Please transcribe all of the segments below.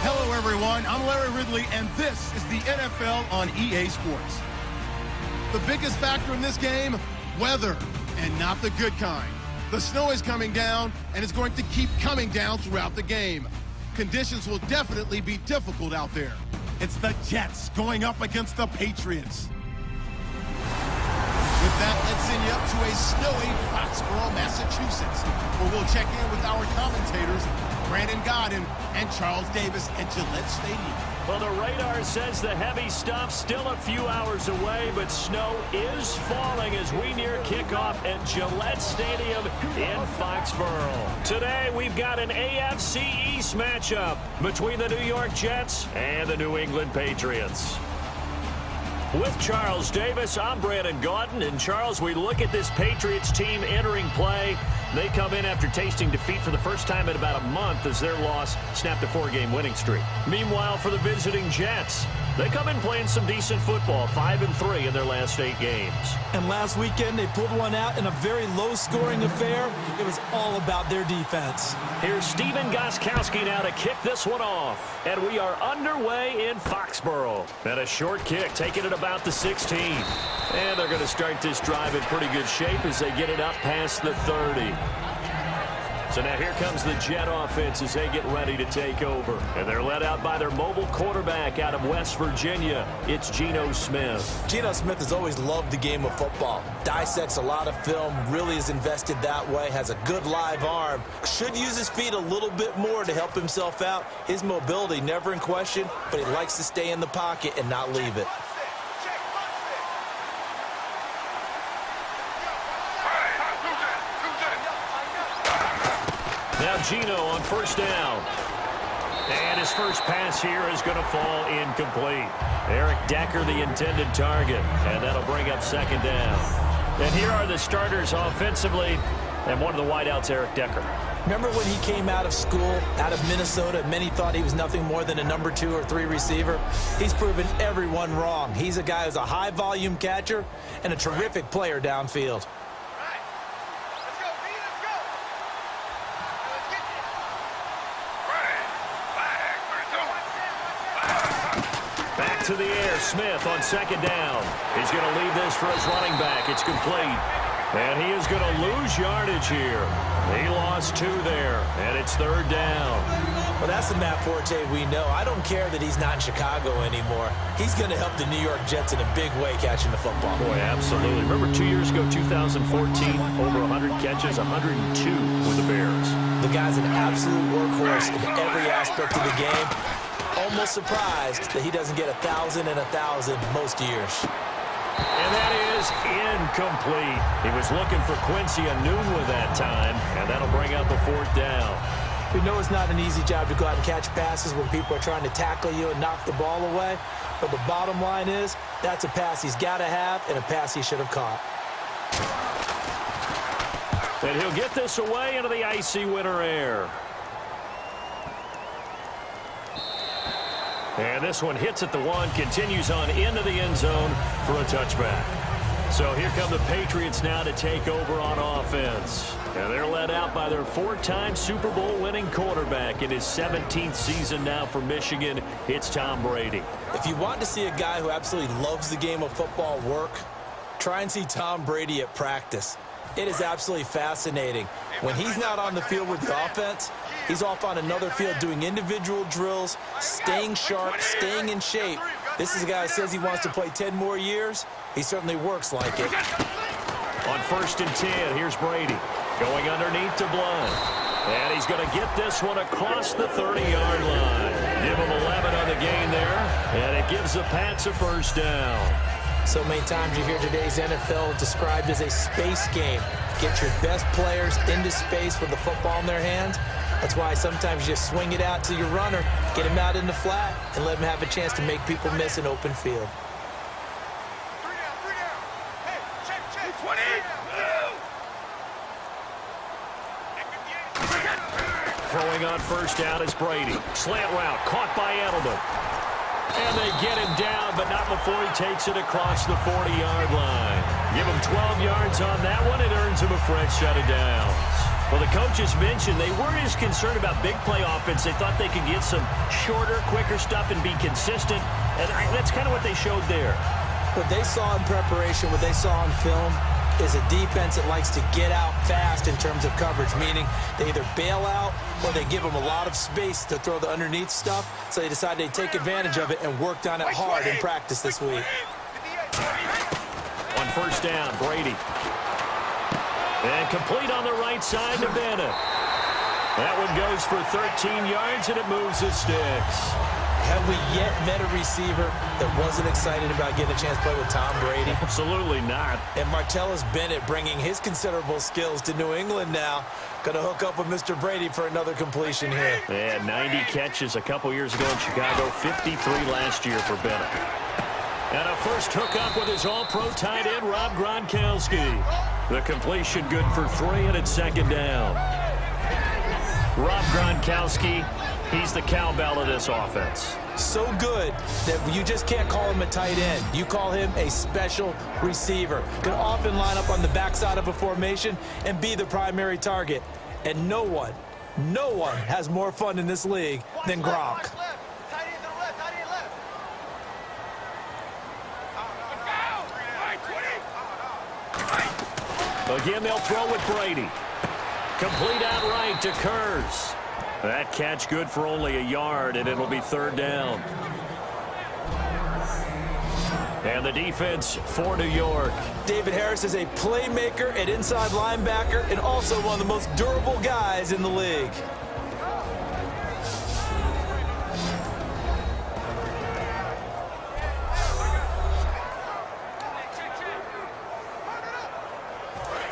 Hello, everyone. I'm Larry Ridley, and this is the NFL on EA Sports. The biggest factor in this game, weather, and not the good kind. The snow is coming down, and it's going to keep coming down throughout the game. Conditions will definitely be difficult out there. It's the Jets going up against the Patriots. With that, let's send you up to a snowy Foxborough, Massachusetts, where we'll check in with our commentators, Brandon Godden and Charles Davis at Gillette Stadium. Well, the radar says the heavy stuff's still a few hours away, but snow is falling as we near kickoff at Gillette Stadium in Foxborough. Today, we've got an AFC East matchup between the New York Jets and the New England Patriots. With Charles Davis, I'm Brandon Gaudin. And Charles, we look at this Patriots team entering play. They come in after tasting defeat for the first time in about a month as their loss snapped a 4-game winning streak. Meanwhile, for the visiting Jets, they come in playing some decent football, 5-3 in their last 8 games. And last weekend, they pulled one out in a very low-scoring affair. It was all about their defense. Here's Steven Gostkowski now to kick this one off. And we are underway in Foxborough. And a short kick, taking it about the 16. And they're going to start this drive in pretty good shape as they get it up past the 30. So now here comes the Jet offense as they get ready to take over. And they're led out by their mobile quarterback out of West Virginia. It's Geno Smith. Geno Smith has always loved the game of football. Dissects a lot of film, really is invested that way, has a good live arm. Should use his feet a little bit more to help himself out. His mobility never in question, but he likes to stay in the pocket and not leave it. Now Geno on first down. And his first pass here is going to fall incomplete. Eric Decker, the intended target. And that'll bring up second down. And here are the starters offensively. And one of the wideouts, Eric Decker. Remember when he came out of school, out of Minnesota, many thought he was nothing more than a number 2 or 3 receiver? He's proven everyone wrong. He's a guy who's a high-volume catcher and a terrific player downfield. To the air, Smith on second down. He's going to leave this for his running back. It's complete. And he is going to lose yardage here. He lost 2 there, and it's third down. Well, that's the Matt Forte we know. I don't care that he's not in Chicago anymore. He's going to help the New York Jets in a big way catching the football. Boy, absolutely. Remember 2 years ago, 2014, over 100 catches, 102 with the Bears. The guy's an absolute workhorse in every aspect of the game. Almost surprised that he doesn't get 1,000 and 1,000 most years. And that is incomplete. He was looking for Quincy Enunwa that time, and that'll bring up a 4th down. We know it's not an easy job to go out and catch passes when people are trying to tackle you and knock the ball away. But the bottom line is, that's a pass he's got to have and a pass he should have caught. And he'll get this away into the icy winter air. And this one hits at the 1, continues on into the end zone for a touchback. So here come the Patriots now to take over on offense. And they're led out by their 4-time Super Bowl winning quarterback in his 17th season now for Michigan. It's Tom Brady. If you want to see a guy who absolutely loves the game of football work, try and see Tom Brady at practice. It is absolutely fascinating. When he's not on the field with the offense, he's off on another field doing individual drills, staying sharp, staying in shape. This is a guy who says he wants to play 10 more years. He certainly works like it. On 1st and 10, here's Brady going underneath to Blunt. And he's going to get this one across the 30-yard line. Give him 11 on the gain there, and it gives the Pats a first down. So many times you hear today's NFL described as a space game. Get your best players into space with the football in their hands. That's why sometimes you just swing it out to your runner, get him out in the flat, and let him have a chance to make people miss an open field. Throwing on first down is Brady. Slant route caught by Edelman. And they get him down, but not before he takes it across the 40-yard line. Give him 12 yards on that one. It earns him a fresh set of downs. Well, the coaches mentioned they weren't as concerned about big play offense. They thought they could get some shorter, quicker stuff and be consistent. And that's kind of what they showed there. What they saw in preparation, what they saw on film, is a defense that likes to get out fast in terms of coverage, meaning they either bail out or they give them a lot of space to throw the underneath stuff. So they decided they'd take advantage of it and worked on it hard in practice this week. On first down, Brady. And complete on the right side to Bennett. That one goes for 13 yards, and it moves the sticks. Have we yet met a receiver that wasn't excited about getting a chance to play with Tom Brady? Absolutely not. And Martellus Bennett bringing his considerable skills to New England now. Going to hook up with Mr. Brady for another completion here. Yeah, 90 catches a couple years ago in Chicago, 53 last year for Bennett. And a first hookup with his all-pro tight end, Rob Gronkowski. The completion good for 3, and it's second down. Rob Gronkowski, he's the cowbell of this offense. So good that you just can't call him a tight end. You call him a special receiver. Can often line up on the backside of a formation and be the primary target. And no one has more fun in this league than Gronk. Again, they'll throw with Brady. Complete outright to Kurz. That catch good for only a yard, and it'll be third down. And the defense for New York. David Harris is a playmaker at inside linebacker and also one of the most durable guys in the league.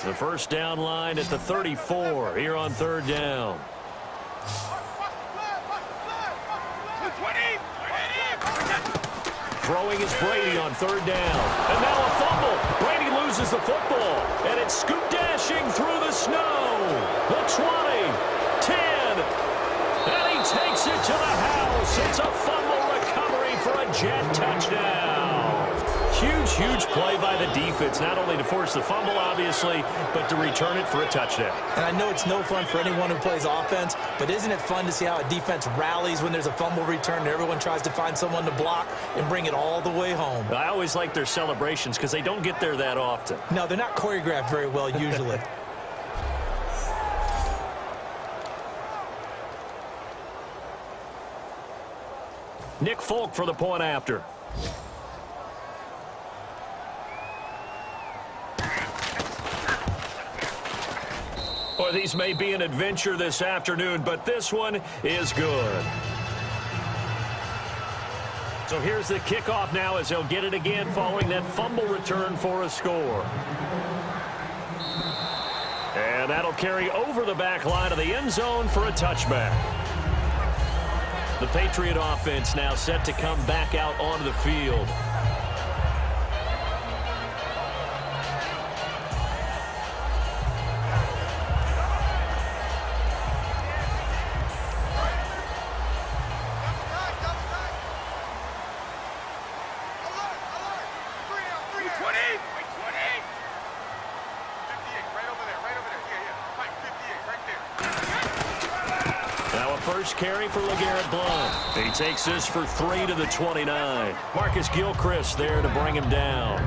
The first down line at the 34 here on third down. Throwing is Brady on third down. And now a fumble. Brady loses the football. And it's scoot dashing through the snow. The 20, 10. And he takes it to the house. It's a fumble recovery for a Jet touchdown. Huge play by the defense, not only to force the fumble, obviously, but to return it for a touchdown. And I know it's no fun for anyone who plays offense, but isn't it fun to see how a defense rallies when there's a fumble return and everyone tries to find someone to block and bring it all the way home? I always like their celebrations because they don't get there that often. No, they're not choreographed very well usually. Nick Folk for the point after. Boy, these may be an adventure this afternoon, but this one is good. So here's the kickoff now as they'll get it again following that fumble return for a score. And that'll carry over the back line of the end zone for a touchback. The Patriot offense now set to come back out onto the field. Carry for LeGarrette Blount. He takes this for 3 to the 29. Marcus Gilchrist there to bring him down.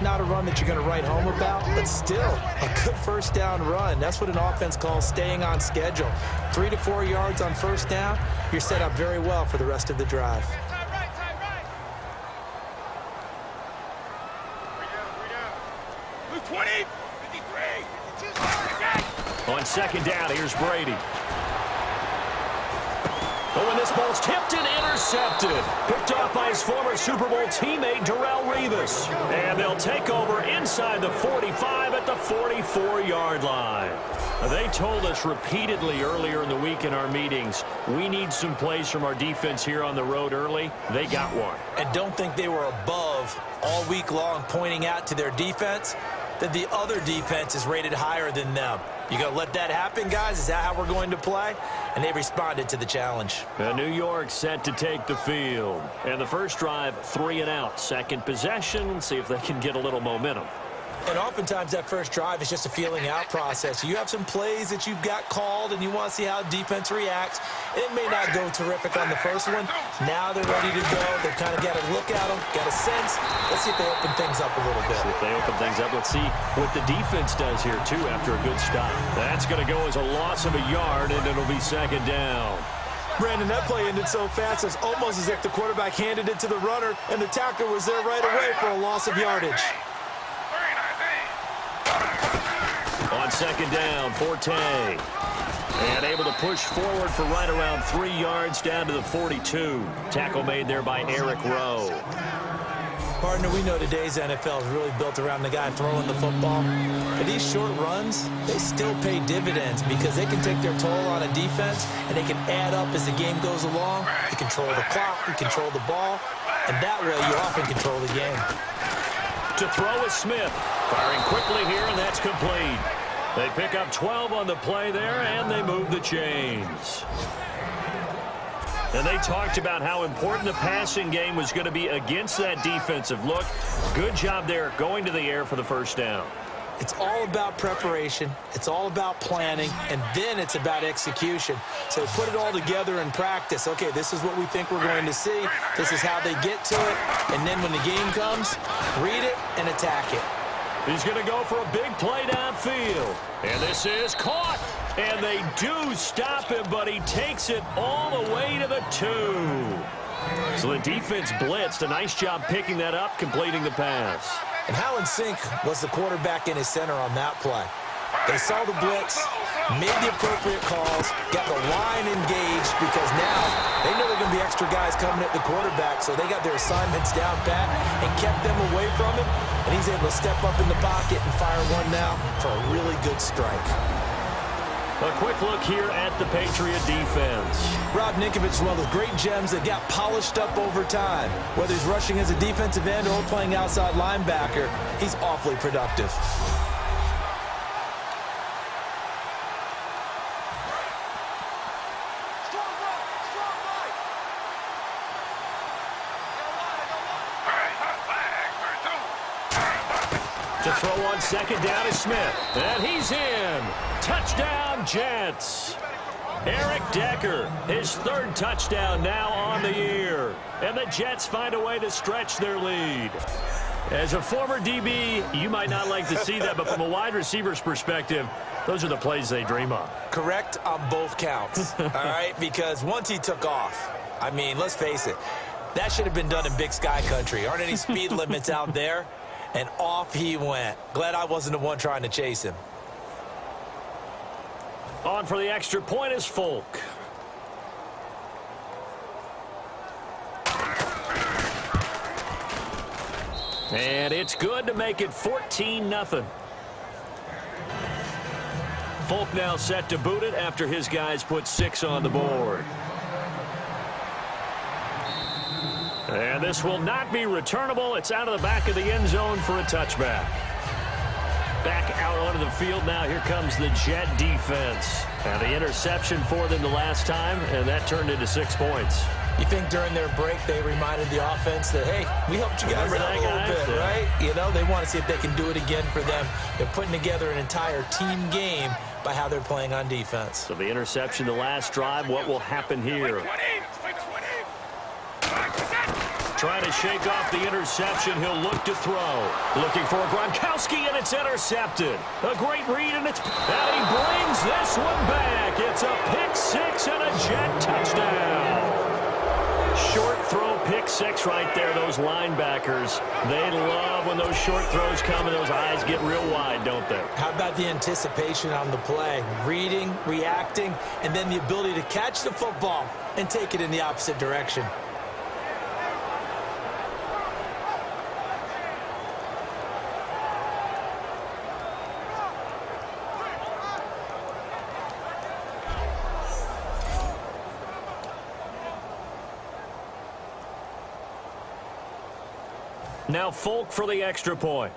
Not a run that you're going to write home about, but still a good first down run. That's what an offense calls staying on schedule. 3 to 4 yards on first down, you're set up very well for the rest of the drive. On second down, here's Brady. Oh, and this ball's tipped and intercepted. Picked off by his former Super Bowl teammate, Darrelle Revis. And they'll take over inside the 45 at the 44-yard line. They told us repeatedly earlier in the week in our meetings, we need some plays from our defense here on the road early. They got one. And don't think they were above all week long pointing out to their defense that the other defense is rated higher than them. You going to let that happen, guys? Is that how we're going to play? And they responded to the challenge. New York set to take the field. And the first drive, 3 and out. Second possession, see if they can get a little momentum. And oftentimes that first drive is just a feeling out process. You have some plays that you've got called and you want to see how defense reacts. It may not go terrific on the first one. Now they're ready to go. They've kind of got a look at them, got a sense. Let's see if they open things up a little bit. See if they open things up. Let's see what the defense does here, too, after a good stop. That's going to go as a loss of a yard, and it'll be second down. Brandon, that play ended so fast, it's almost as if the quarterback handed it to the runner, and the tackler was there right away for a loss of yardage. On second down, Forte. And able to push forward for right around 3 yards down to the 42. Tackle made there by Eric Rowe. Partner, we know today's NFL is really built around the guy throwing the football. But these short runs, they still pay dividends because they can take their toll on a defense and they can add up as the game goes along. You control the clock, you control the ball, and that way you often control the game. To throw is Smith. Firing quickly here, and that's complete. They pick up 12 on the play there, and they move the chains. And they talked about how important the passing game was going to be against that defensive look. Good job there going to the air for the first down. It's all about preparation. It's all about planning, and then it's about execution. So put it all together in practice. Okay, this is what we think we're going to see. This is how they get to it. And then when the game comes, read it and attack it. He's going to go for a big play downfield. And this is caught. And they do stop him, but he takes it all the way to the 2. So the defense blitzed. A nice job picking that up, completing the pass. And how in sync was the quarterback in his center on that play? They saw the blitz, made the appropriate calls, got the line engaged because now they know there are going to be extra guys coming at the quarterback, so they got their assignments down pat and kept them away from him, and he's able to step up in the pocket and fire one now for a really good strike. A quick look here at the Patriot defense. Rob Ninkovich is one of those great gems that got polished up over time. Whether he's rushing as a defensive end or playing outside linebacker, he's awfully productive. To throw on second down is Smith. And he's in. Touchdown, Jets. Eric Decker, his 3rd touchdown now on the year. And the Jets find a way to stretch their lead. As a former DB, you might not like to see that, but from a wide receiver's perspective, those are the plays they dream of. Correct on both counts, all right? Because once he took off, I mean, let's face it, that should have been done in Big Sky Country. Aren't any speed limits out there? And off he went. Glad I wasn't the one trying to chase him. On for the extra point is Folk. And it's good to make it 14-0. Folk now set to boot it after his guys put 6 on the board. And this will not be returnable. It's out of the back of the end zone for a touchback. Back out onto the field now. Here comes the Jet defense. And the interception for them the last time, and that turned into 6 points. You think during their break they reminded the offense that, hey, we helped you guys out a little bit, right? You know, they want to see if they can do it again for them. They're putting together an entire team game by how they're playing on defense. So the interception the last drive, what will happen here? Trying to shake off the interception. He'll look to throw. Looking for Gronkowski, and it's intercepted. A great read, and he brings this one back. It's a pick 6 and a Jet touchdown. Short throw, pick 6 right there. Those linebackers, they love when those short throws come and those eyes get real wide, don't they? How about the anticipation on the play? Reading, reacting, and then the ability to catch the football and take it in the opposite direction. Now Folk for the extra point.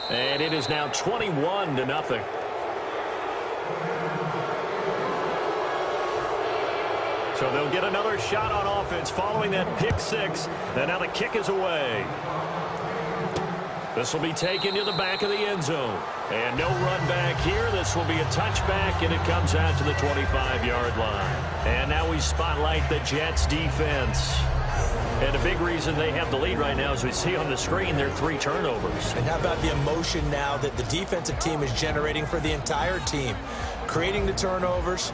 And it is now 21-0. So they'll get another shot on offense following that pick six. And now the kick is away. This will be taken to the back of the end zone. And no run back here. This will be a touchback, and it comes out to the 25-yard line. And now we spotlight the Jets defense. And a big reason they have the lead right now, as we see on the screen, they're 3 turnovers. And how about the emotion now that the defensive team is generating for the entire team? Creating the turnovers,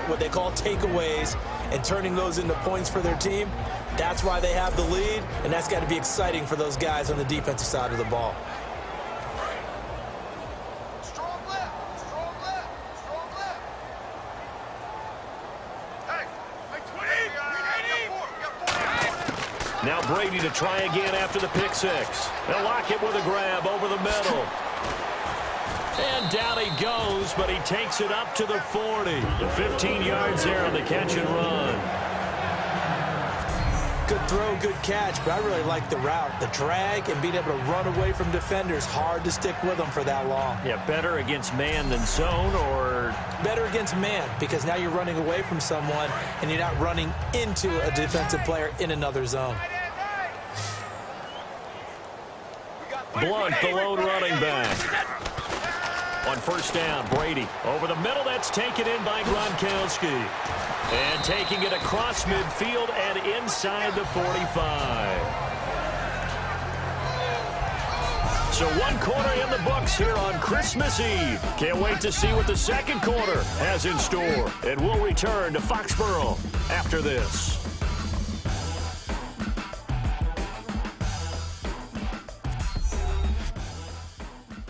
what they call takeaways, and turning those into points for their team. That's why they have the lead, and that's got to be exciting for those guys on the defensive side of the ball. Now Brady to try again after the pick six. They'll lock it with a grab over the middle. And down he goes, but he takes it up to the 40. 15 yards there on the catch and run. Good throw, good catch, but I really like the route. The drag and being able to run away from defenders. Hard to stick with them for that long. Yeah, better against man than zone, or? Better against man, because now you're running away from someone and you're not running into a defensive player in another zone. Blunt, the lone running back. On first down, Brady over the middle. That's taken in by Gronkowski. And taking it across midfield and inside the 45. So 1 quarter in the books here on Christmas Eve. Can't wait to see what the second quarter has in store. And we'll return to Foxborough after this.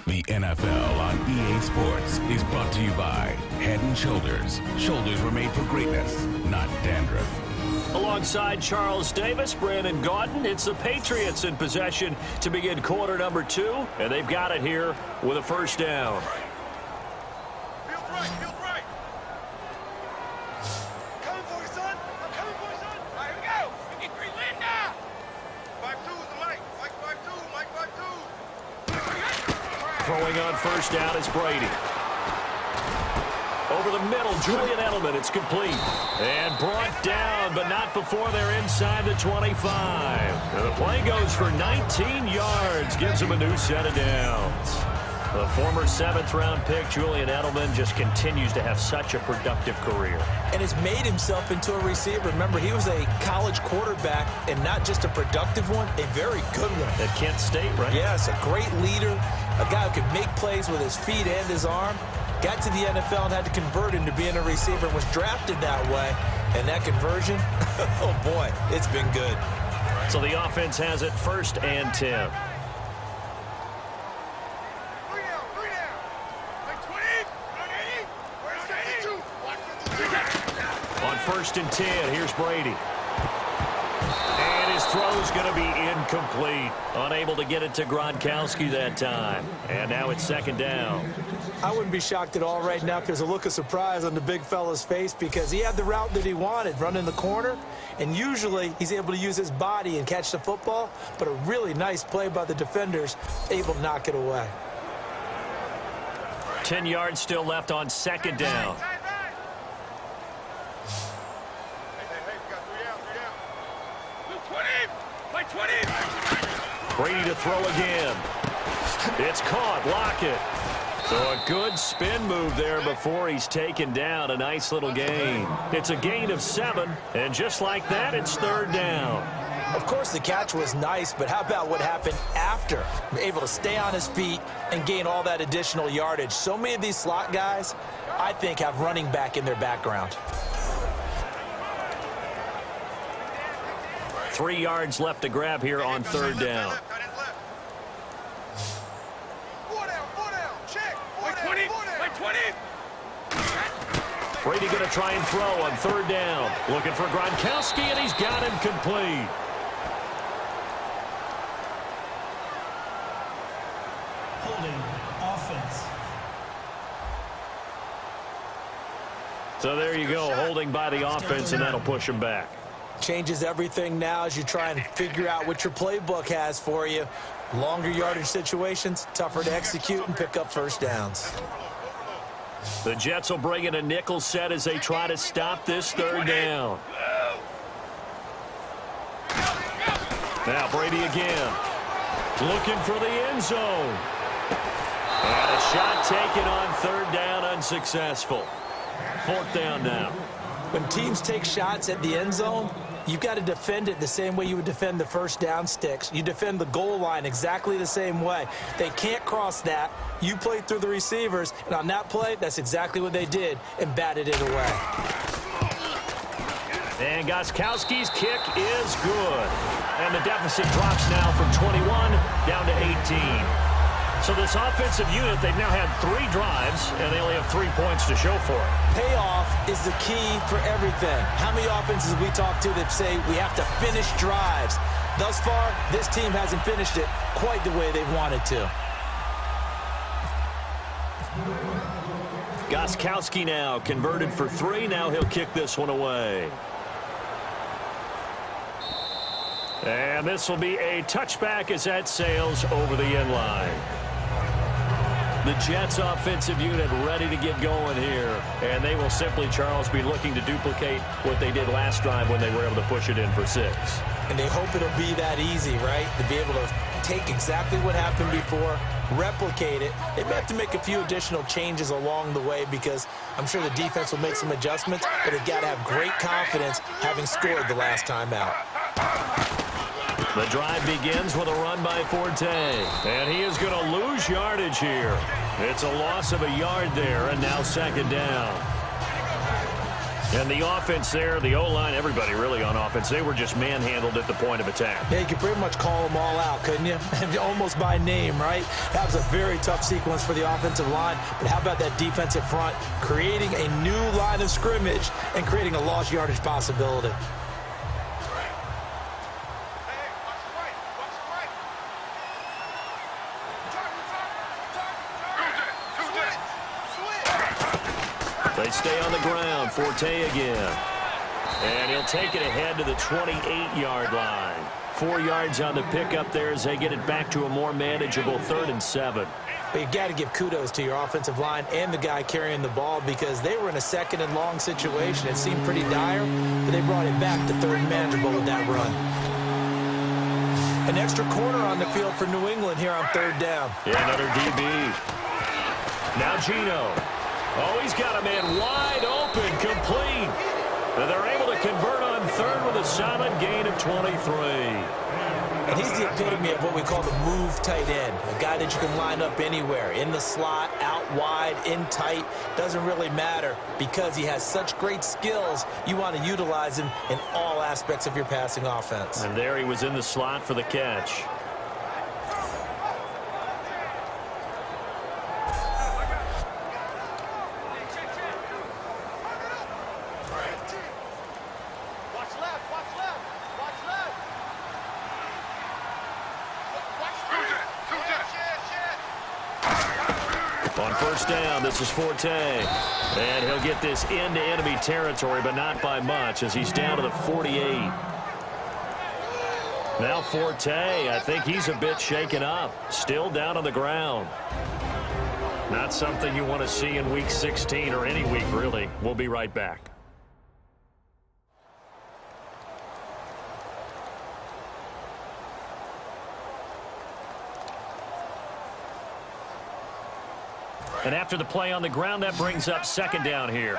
The NFL on EA Sports is brought to you by Head & Shoulders. Shoulders were made for greatness, not dandruff. Alongside Charles Davis, Brandon Gaudin, it's the Patriots in possession to begin quarter number 2, and they've got it here with a first down. Feels right. Coming for you, son. I'm coming for you, son. All right, here we go. We get 3 win now. 5-2 is the Mike. Mike 5-2. Mike 5-2. Throwing on first down is Brady. Over the middle, Julian Edelman. It's complete. And brought down, but not before they're inside the 25. And the play goes for 19 yards. Gives him a new set of downs. The former 7th-round pick, Julian Edelman, just continues to have such a productive career. And has made himself into a receiver. Remember, he was a college quarterback, and not just a productive one, a very good one. At Kent State, right? Yes, a great leader, a guy who could make plays with his feet and his arm. Got to the NFL and had to convert into being a receiver and was drafted that way. And that conversion, oh boy, it's been good. So the offense has it 1st and 10. On 1st and 10, here's Brady. And his throw's going to be incomplete. Unable to get it to Gronkowski that time. And now it's 2nd down. I wouldn't be shocked at all right now if there's a look of surprise on the big fella's face, because he had the route that he wanted, running the corner, and usually he's able to use his body and catch the football, but a really nice play by the defenders, able to knock it away. 10 yards still left on 2nd down. Brady to throw again. It's caught. Lockett. So a good spin move there before he's taken down. A nice little gain. It's a gain of 7, and just like that, it's 3rd down. Of course, the catch was nice, but how about what happened after? Able to stay on his feet and gain all that additional yardage. So many of these slot guys, I think, have running back in their background. 3 yards left to grab here on 3rd down. Brady going to try and throw on 3rd down. Looking for Gronkowski, and he's got him complete. Holding offense. So there you go, holding by the offense, and that'll push him back. Changes everything now as you try and figure out what your playbook has for you. Longer yardage situations, tougher to execute and pick up first downs. The Jets will bring in a nickel set as they try to stop this third down. Now Brady again. Looking for the end zone. And a shot taken on third down, unsuccessful. Fourth down now. When teams take shots at the end zone, you've got to defend it the same way you would defend the first down sticks. You defend the goal line exactly the same way. They can't cross that. You play through the receivers, and on that play, that's exactly what they did and batted it away. And Gostkowski's kick is good. And the deficit drops now from 21 down to 18. So this offensive unit, they've now had 3 drives, and they only have 3 points to show for it. Payoff is the key for everything. How many offenses we talk to that say we have to finish drives? Thus far, this team hasn't finished it quite the way they wanted to. Gostkowski now converted for 3. Now he'll kick this one away. And this will be a touchback as that sails over the end line. The Jets offensive unit ready to get going here. And they will simply, Charles, be looking to duplicate what they did last drive when they were able to push it in for 6. And they hope it'll be that easy, right? To be able to take exactly what happened before, replicate it. They may have to make a few additional changes along the way because I'm sure the defense will make some adjustments, but they've got to have great confidence having scored the last time out. The drive begins with a run by Forte. And he is going to lose yardage here. It's a loss of a yard there, and now second down. And the offense there, the O-line, everybody really on offense, they were just manhandled at the point of attack. Yeah, you could pretty much call them all out, couldn't you? Almost by name, right? That was a very tough sequence for the offensive line. But how about that defensive front creating a new line of scrimmage and creating a lost yardage possibility? They stay on the ground. Forte again. And he'll take it ahead to the 28-yard line. 4 yards on the pickup there as they get it back to a more manageable 3rd and 7. But you got to give kudos to your offensive line and the guy carrying the ball because they were in a 2nd and long situation. It seemed pretty dire, but they brought it back to 3rd and manageable with that run. An extra corner on the field for New England here on 3rd down. Yeah, another DB. Now Gino. Oh, he's got a man wide open, complete. And they're able to convert on 3rd with a solid gain of 23. And he's the epitome of what we call the move tight end. A guy that you can line up anywhere, in the slot, out wide, in tight. Doesn't really matter because he has such great skills. You want to utilize him in all aspects of your passing offense. And there he was in the slot for the catch. On 1st down, this is Forte. And he'll get this into enemy territory, but not by much as he's down to the 48. Now Forte, I think he's a bit shaken up. Still down on the ground. Not something you want to see in Week 16 or any week, really. We'll be right back. And after the play on the ground, that brings up 2nd down here.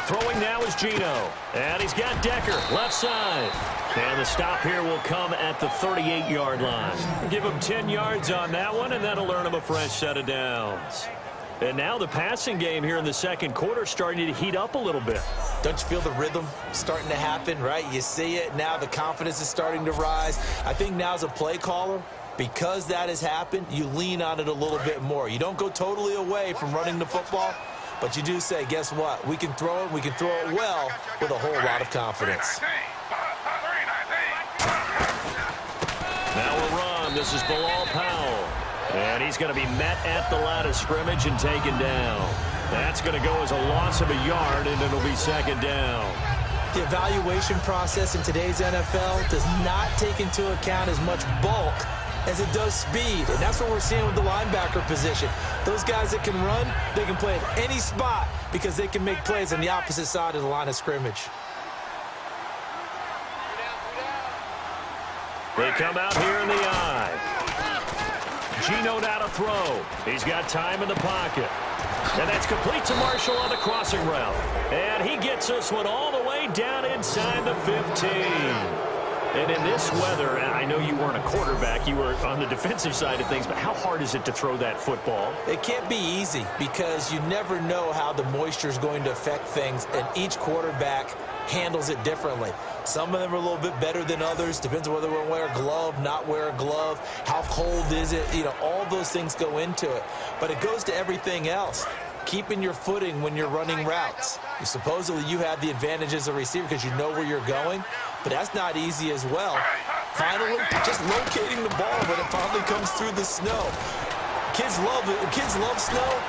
Throwing now is Gino. And he's got Decker, left side. And the stop here will come at the 38-yard line. Give him 10 yards on that one, and that'll earn him a fresh set of downs. And now the passing game here in the 2nd quarter starting to heat up a little bit. Don't you feel the rhythm starting to happen, right? You see it. Now the confidence is starting to rise. I think now as a play caller, because that has happened, you lean on it a little bit more. You don't go totally away from running the football, but you do say, guess what? We can throw it. We can throw it well with a whole lot of confidence. Now a run. This is Bilal Powell. And he's going to be met at the line of scrimmage and taken down. That's going to go as a loss of a yard, and it'll be 2nd down. The evaluation process in today's NFL does not take into account as much bulk as it does speed, and that's what we're seeing with the linebacker position. Those guys that can run, they can play at any spot because they can make plays on the opposite side of the line of scrimmage. They come out here in the eye. Geno now to throw. He's got time in the pocket. And that's complete to Marshall on the crossing route. And he gets this one all the way down inside the 15. And in this weather, I know you weren't a quarterback, you were on the defensive side of things, but how hard is it to throw that football? It can't be easy because you never know how the moisture is going to affect things, and each quarterback handles it differently. Some of them are a little bit better than others. Depends on whether we're wear a glove, not wear a glove, how cold is it. You know, all those things go into it. But it goes to everything else. Keeping your footing when you're running routes. Supposedly you have the advantage as a receiver because you know where you're going, but that's not easy as well. Finally, just locating the ball when it finally comes through the snow. Kids love it. Kids love snow.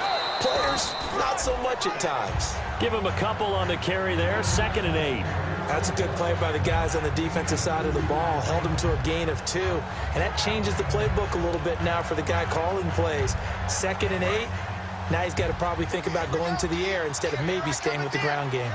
Players, not so much at times. Give him a couple on the carry there, 2nd and 8. That's a good play by the guys on the defensive side of the ball. Held them to a gain of 2, and that changes the playbook a little bit now for the guy calling plays. 2nd and 8. Now he's got to probably think about going to the air instead of maybe staying with the ground game.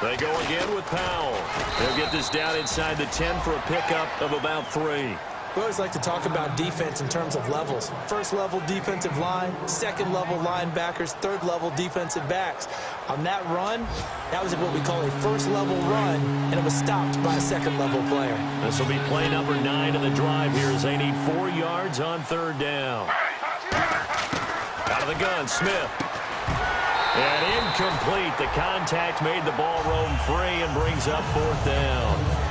They go again with Powell. They'll get this down inside the 10 for a pickup of about 3. We always like to talk about defense in terms of levels. First level defensive line, second level linebackers, third level defensive backs. On that run, that was what we call a first level run, and it was stopped by a second level player. This will be play number 9 of the drive here as they need 4 yards on 3rd down. Out of the gun, Smith. And incomplete. The contact made the ball roam free and brings up 4th down.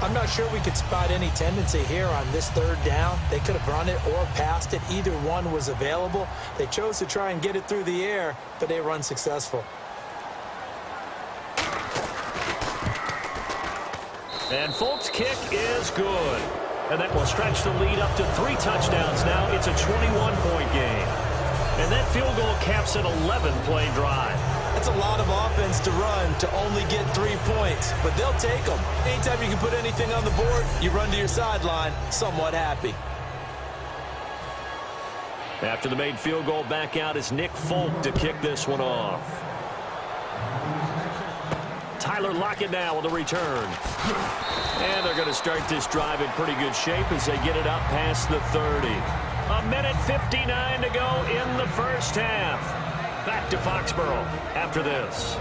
I'm not sure we could spot any tendency here on this 3rd down. They could have run it or passed it. Either one was available. They chose to try and get it through the air, but they were unsuccessful. And Folk's kick is good. And that will stretch the lead up to 3 touchdowns now. It's a 21-point game. And that field goal caps an 11-play drive. That's a lot of offense to run to only get 3 points, but they'll take them. Anytime you can put anything on the board, you run to your sideline somewhat happy. After the made field goal, back out is Nick Folk to kick this one off. Tyler Lockett now on the return. And they're going to start this drive in pretty good shape as they get it up past the 30. 1:59 to go in the first half. Back to Foxborough after this.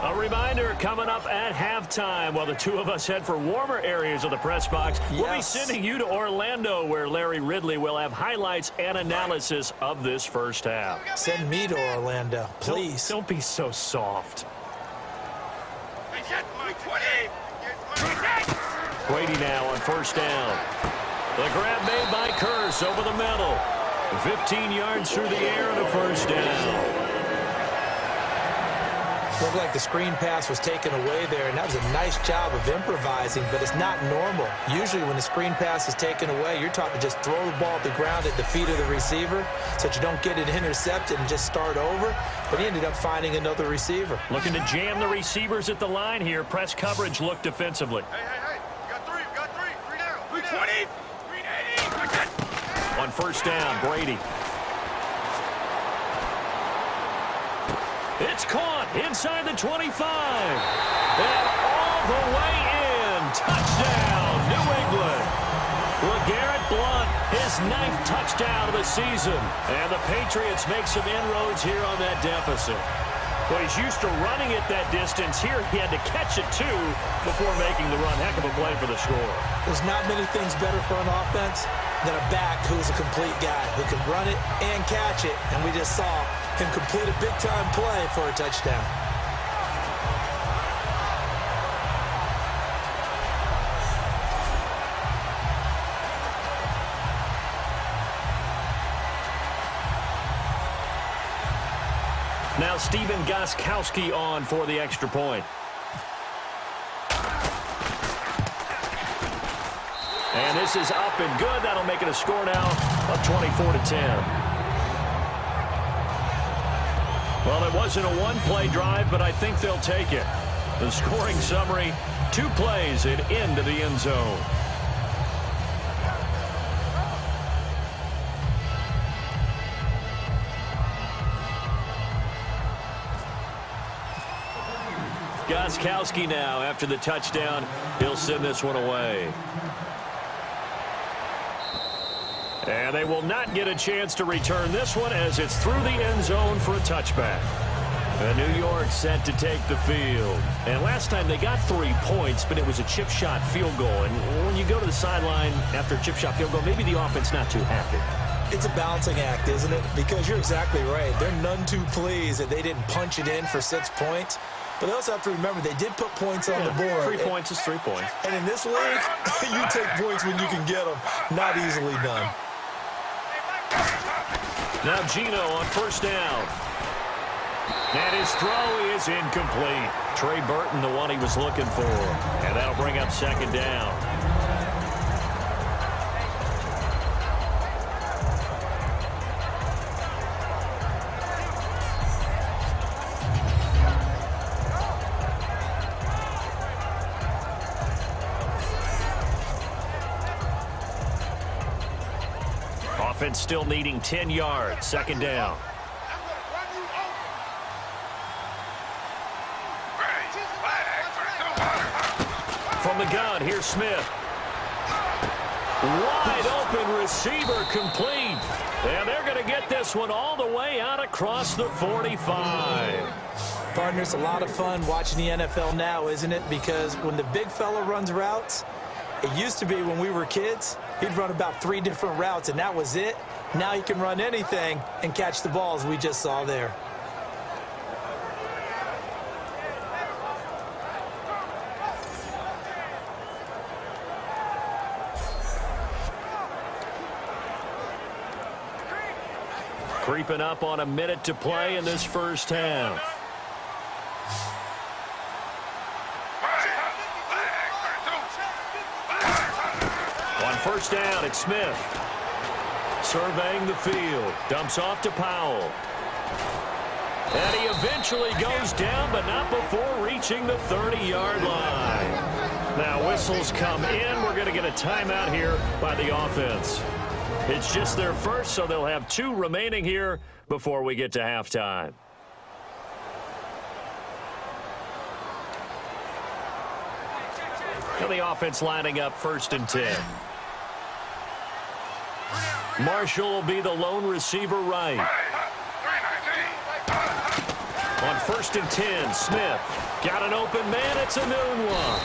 A reminder coming up at halftime while the two of us head for warmer areas of the press box. Yes. We'll be sending you to Orlando where Larry Ridley will have highlights and analysis of this first half. Send me to Orlando, please. Don't be so soft. Brady now on 1st down. The grab made by Curse over the middle. 15 yards through the air and a 1st down. Looked like the screen pass was taken away there, and that was a nice job of improvising, but it's not normal. Usually when the screen pass is taken away, you're taught to just throw the ball at the ground at the feet of the receiver so that you don't get it intercepted and just start over, but he ended up finding another receiver. Looking to jam the receivers at the line here. Press coverage look defensively. Hey. We got three. 3 down. 320. 380. On 1st down, Brady. It's caught inside the 25. And all the way in. Touchdown, New England. LeGarrette Blount, his 9th touchdown of the season. And the Patriots make some inroads here on that deficit. Well, he's used to running it that distance. Here he had to catch it, too, before making the run. Heck of a play for the score. There's not many things better for an offense than a back who's a complete guy who can run it and catch it. And we just saw him complete a big-time play for a touchdown. now Steven Gostkowski on for the extra point. And this is up and good. That'll make it a score now of 24-10. Well, it wasn't a one-play drive, but I think they'll take it. The scoring summary, 2 plays and into the end zone. Gostkowski now, after the touchdown, he'll send this one away. And they will not get a chance to return this one as it's through the end zone for a touchback. And New York set to take the field. And last time they got 3 points, but it was a chip shot field goal. And when you go to the sideline after a chip shot field goal, maybe the offense not too happy. It's a balancing act, isn't it? Because you're exactly right. They're none too pleased that they didn't punch it in for 6 points. But they also have to remember they did put points on the board. 3 points is 3 points. And in this league, you take points when you can get them. Not easily done. Now Gino on first down. And his throw is incomplete. Trey Burton, the one he was looking for. And that'll bring up second down. Offense still needing 10 yards. Second down. From the gun, here's Smith. Wide open receiver complete. And they're going to get this one all the way out across the 45. Partner, it's a lot of fun watching the NFL now, isn't it? Because when the big fella runs routes, it used to be when we were kids, he'd run about 3 different routes, and that was it. Now he can run anything and catch the balls we just saw there. Creeping up on a minute to play in this first half. On first down, it's Smith. Surveying the field. Dumps off to Powell. And he eventually goes down, but not before reaching the 30-yard line. Now whistles come in. We're going to get a timeout here by the offense. It's just their first, so they'll have 2 remaining here before we get to halftime. And the offense lining up first and 10. Marshall will be the lone receiver right. On first and 10, Smith. Got an open man. It's a noon one.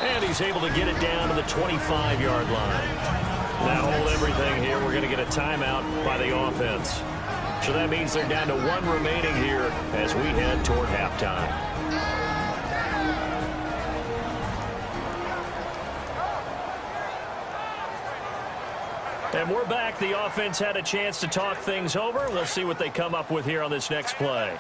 And he's able to get it down to the 25-yard line. Now hold everything here. We're going to get a timeout by the offense. So that means they're down to 1 remaining here as we head toward halftime. And we're back. The offense had a chance to talk things over. We'll see what they come up with here on this next play.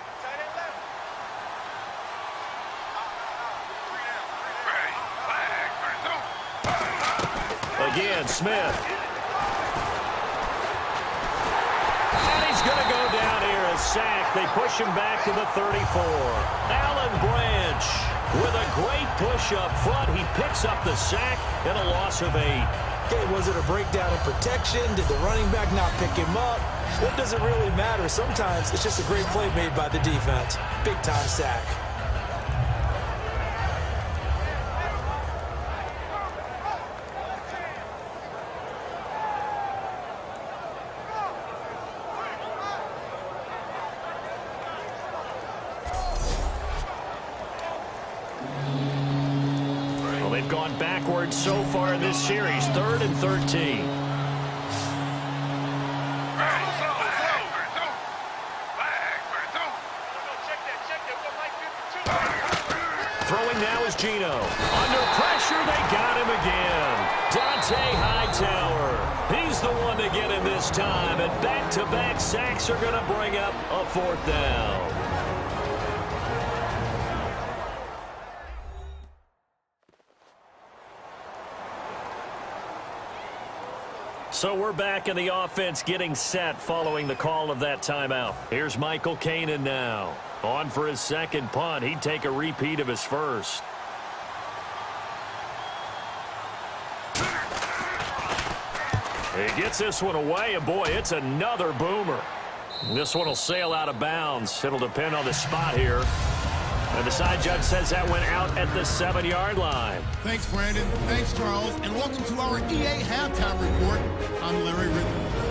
Again, Smith. And he's going to go down here, a sack. They push him back to the 34. Alan Branch with a great push up front. He picks up the sack and a loss of 8. Okay, was it a breakdown in protection? Did the running back not pick him up? What does it really matter? Sometimes it's just a great play made by the defense. Big-time sack. Gone backwards so far in this series. 3rd and 13. Throwing now is Gino. Under pressure, they got him again. Dante Hightower. He's the one to get him this time. And back-to-back sacks are going to bring up a 4th down. So we're back in the offense getting set following the call of that timeout. Here's Michael Kanan now. On for his second punt. He'd take a repeat of his first. He gets this one away, and boy, it's another boomer. This one will sail out of bounds. It'll depend on the spot here. And the side judge says that went out at the 7-yard line. Thanks, Brandon. Thanks, Charles. And welcome to our EA Halftime Report. I'm Larry Ridley.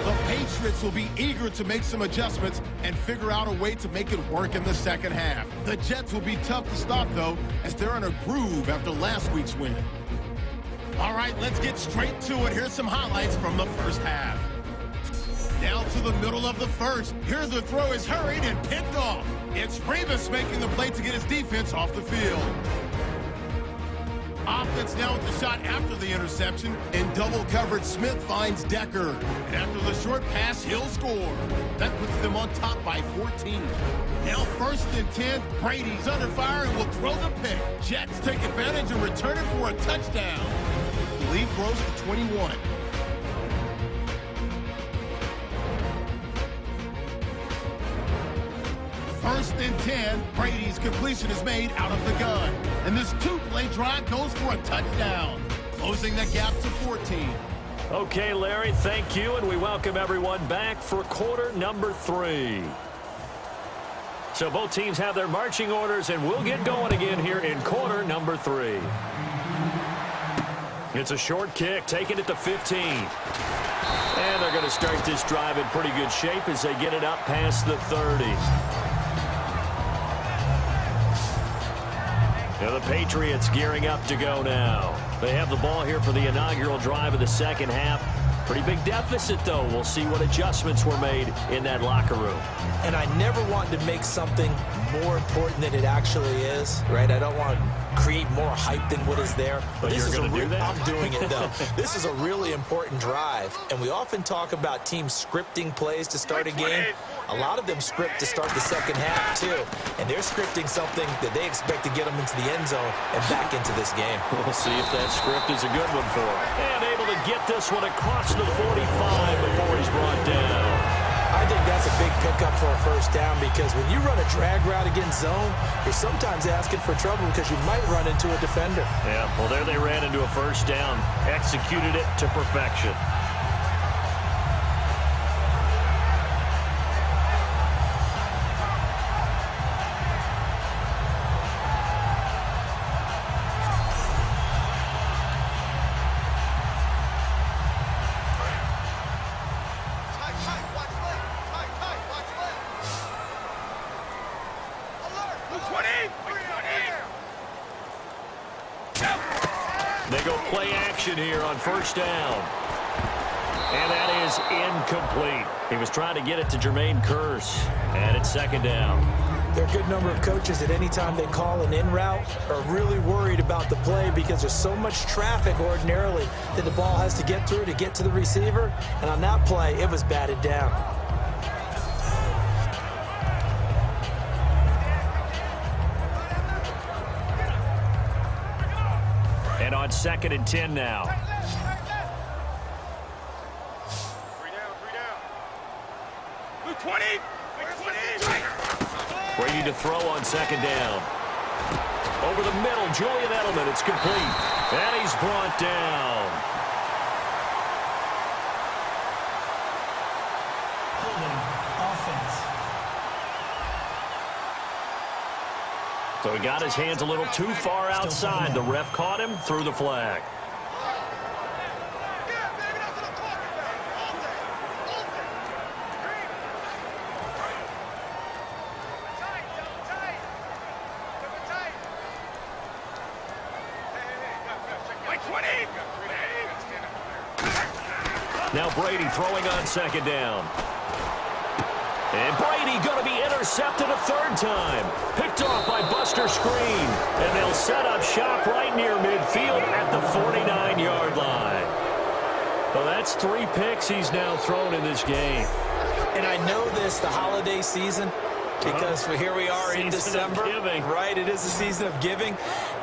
The Patriots will be eager to make some adjustments and figure out a way to make it work in the second half. The Jets will be tough to stop, though, as they're in a groove after last week's win. All right, let's get straight to it. Here's some highlights from the first half. Down to the middle of the first. Here's the throw is hurried and picked off. It's Revis making the play to get his defense off the field. Offense now with the shot after the interception. In double coverage, Smith finds Decker. And after the short pass, he'll score. That puts them on top by 14. Now 1st and 10. Brady's under fire and will throw the pick. Jets take advantage and return it for a touchdown. The lead grows to 21. First and 10, Brady's completion is made out of the gun. And this 2-play drive goes for a touchdown, closing the gap to 14. Okay, Larry, thank you, and we welcome everyone back for quarter number 3. So both teams have their marching orders, and we'll get going again here in quarter number 3. It's a short kick, taking it to 15. And they're going to start this drive in pretty good shape as they get it up past the 30. Now the Patriots gearing up to go now. They have the ball here for the inaugural drive of the second half. Pretty big deficit, though. We'll see what adjustments were made in that locker room. And I never want to make something more important than it actually is, right? I don't want to create more hype than what is there. But you're going to do that? I'm doing it, though. This is a really important drive, and we often talk about teams scripting plays to start a game. A lot of them script to start the second half, too. And they're scripting something that they expect to get them into the end zone and back into this game. We'll see if that script is a good one for him. And able to get this one across the 45 before he's brought down. I think that's a big pickup for a first down because when you run a drag route against zone, you're sometimes asking for trouble because you might run into a defender. Yeah, well, there they ran into a first down. Executed it to perfection. They go play action here on first down. And that is incomplete. He was trying to get it to Jermaine Kearse. And it's second down. There are a good number of coaches that any time they call an in route are really worried about the play because there's so much traffic ordinarily that the ball has to get through to get to the receiver. And on that play, it was batted down. And on 2nd and 10 now. 3 down. 20. Brady to throw on 2nd down. Over the middle, Julian Edelman. It's complete. And he's brought down. Holding offense. So he got his hands a little too far outside. The ref caught him, threw the flag. Now Brady throwing on 2nd down. And Brady going to be intercepted a 3rd time. Picked off by Buster Screen. And they'll set up shop right near midfield at the 49-yard line. Well, that's 3 picks he's now thrown in this game. And I know this, the holiday season, because here we are in December. Right, it is the season of giving.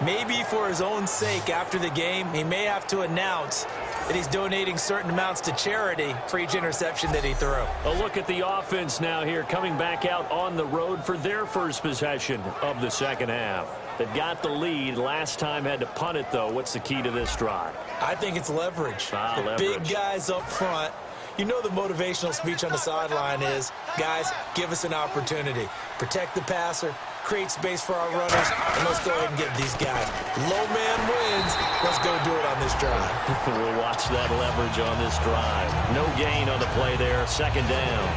Maybe for his own sake after the game, he may have to announce that he's donating certain amounts to charity for each interception that he threw. A look at the offense now here, coming back out on the road for their first possession of the second half. They've got the lead. Last time had to punt it, though. What's the key to this drive? I think it's leverage. The big guys up front. You know the motivational speech on the sideline is, guys, give us an opportunity. Protect the passer, create space for our runners, and let's go ahead and get these guys. Low man wins. Let's go do it on this drive. We'll watch that leverage on this drive. No gain on the play there. Second down.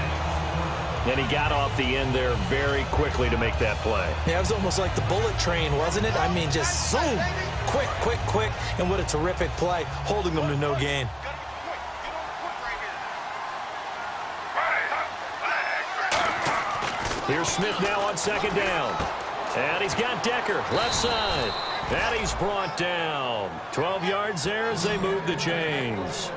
And he got off the end there very quickly to make that play. Yeah, it was almost like the bullet train, wasn't it? I mean, just zoom. Quick, quick, quick. And what a terrific play, holding them to no gain. Here's Smith now on second down. And he's got Decker, left side. And he's brought down. 12 yards there as they move the chains.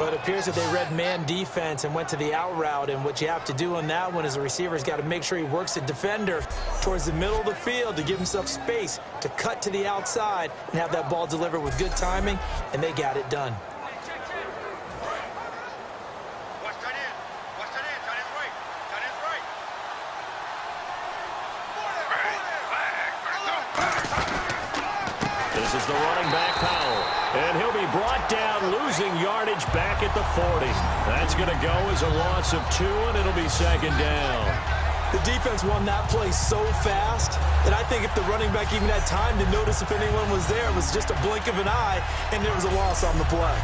But it appears that they read man defense and went to the out route. And what you have to do on that one is the receiver's got to make sure he works the defender towards the middle of the field to give himself space to cut to the outside and have that ball delivered with good timing, and they got it done. This is the running back, Powell. And he'll be brought down, losing yardage back at the 40. That's going to go as a loss of 2, and it'll be second down. The defense won that play so fast that I think if the running back even had time to notice if anyone was there, it was just a blink of an eye, and there was a loss on the play.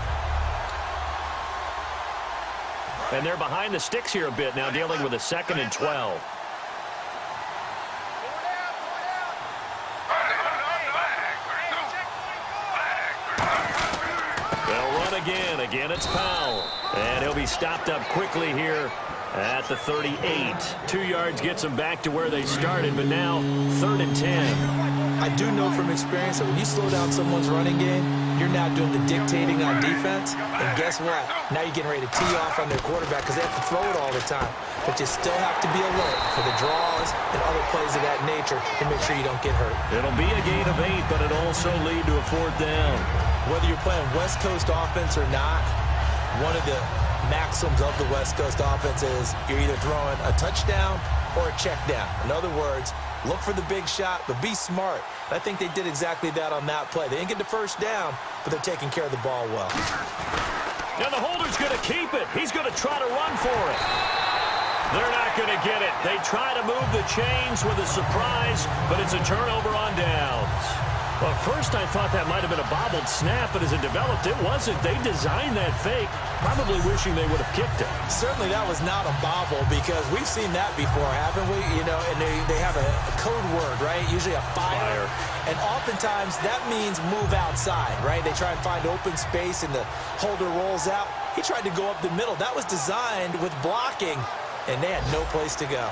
And they're behind the sticks here a bit now, dealing with a 2nd and 12. Again, it's Powell. And he'll be stopped up quickly here at the 38. 2 yards gets them back to where they started, but now 3rd and 10. I do know from experience that when you slow down someone's running game, you're now doing the dictating on defense. And guess what? Now you're getting ready to tee off on their quarterback because they have to throw it all the time. But you still have to be alert for the draws and other plays of that nature to make sure you don't get hurt. It'll be a gain of 8, but it'll also lead to a 4th down. Whether you're playing West Coast offense or not, one of the maxims of the West Coast offense is you're either throwing a touchdown or a check down. In other words, look for the big shot, but be smart. And I think they did exactly that on that play. They didn't get the first down, but they're taking care of the ball well. Now the holder's going to keep it. He's going to try to run for it. They're not going to get it. They try to move the chains with a surprise, but it's a turnover on downs. Well, first I thought that might have been a bobbled snap, but as it developed, it wasn't. They designed that fake, probably wishing they would have kicked it. Certainly that was not a bobble because we've seen that before, haven't we? You know, and they have a code word, right? Usually a fire. And oftentimes that means move outside, right? They try and find open space and the holder rolls out. He tried to go up the middle. That was designed with blocking, and they had no place to go.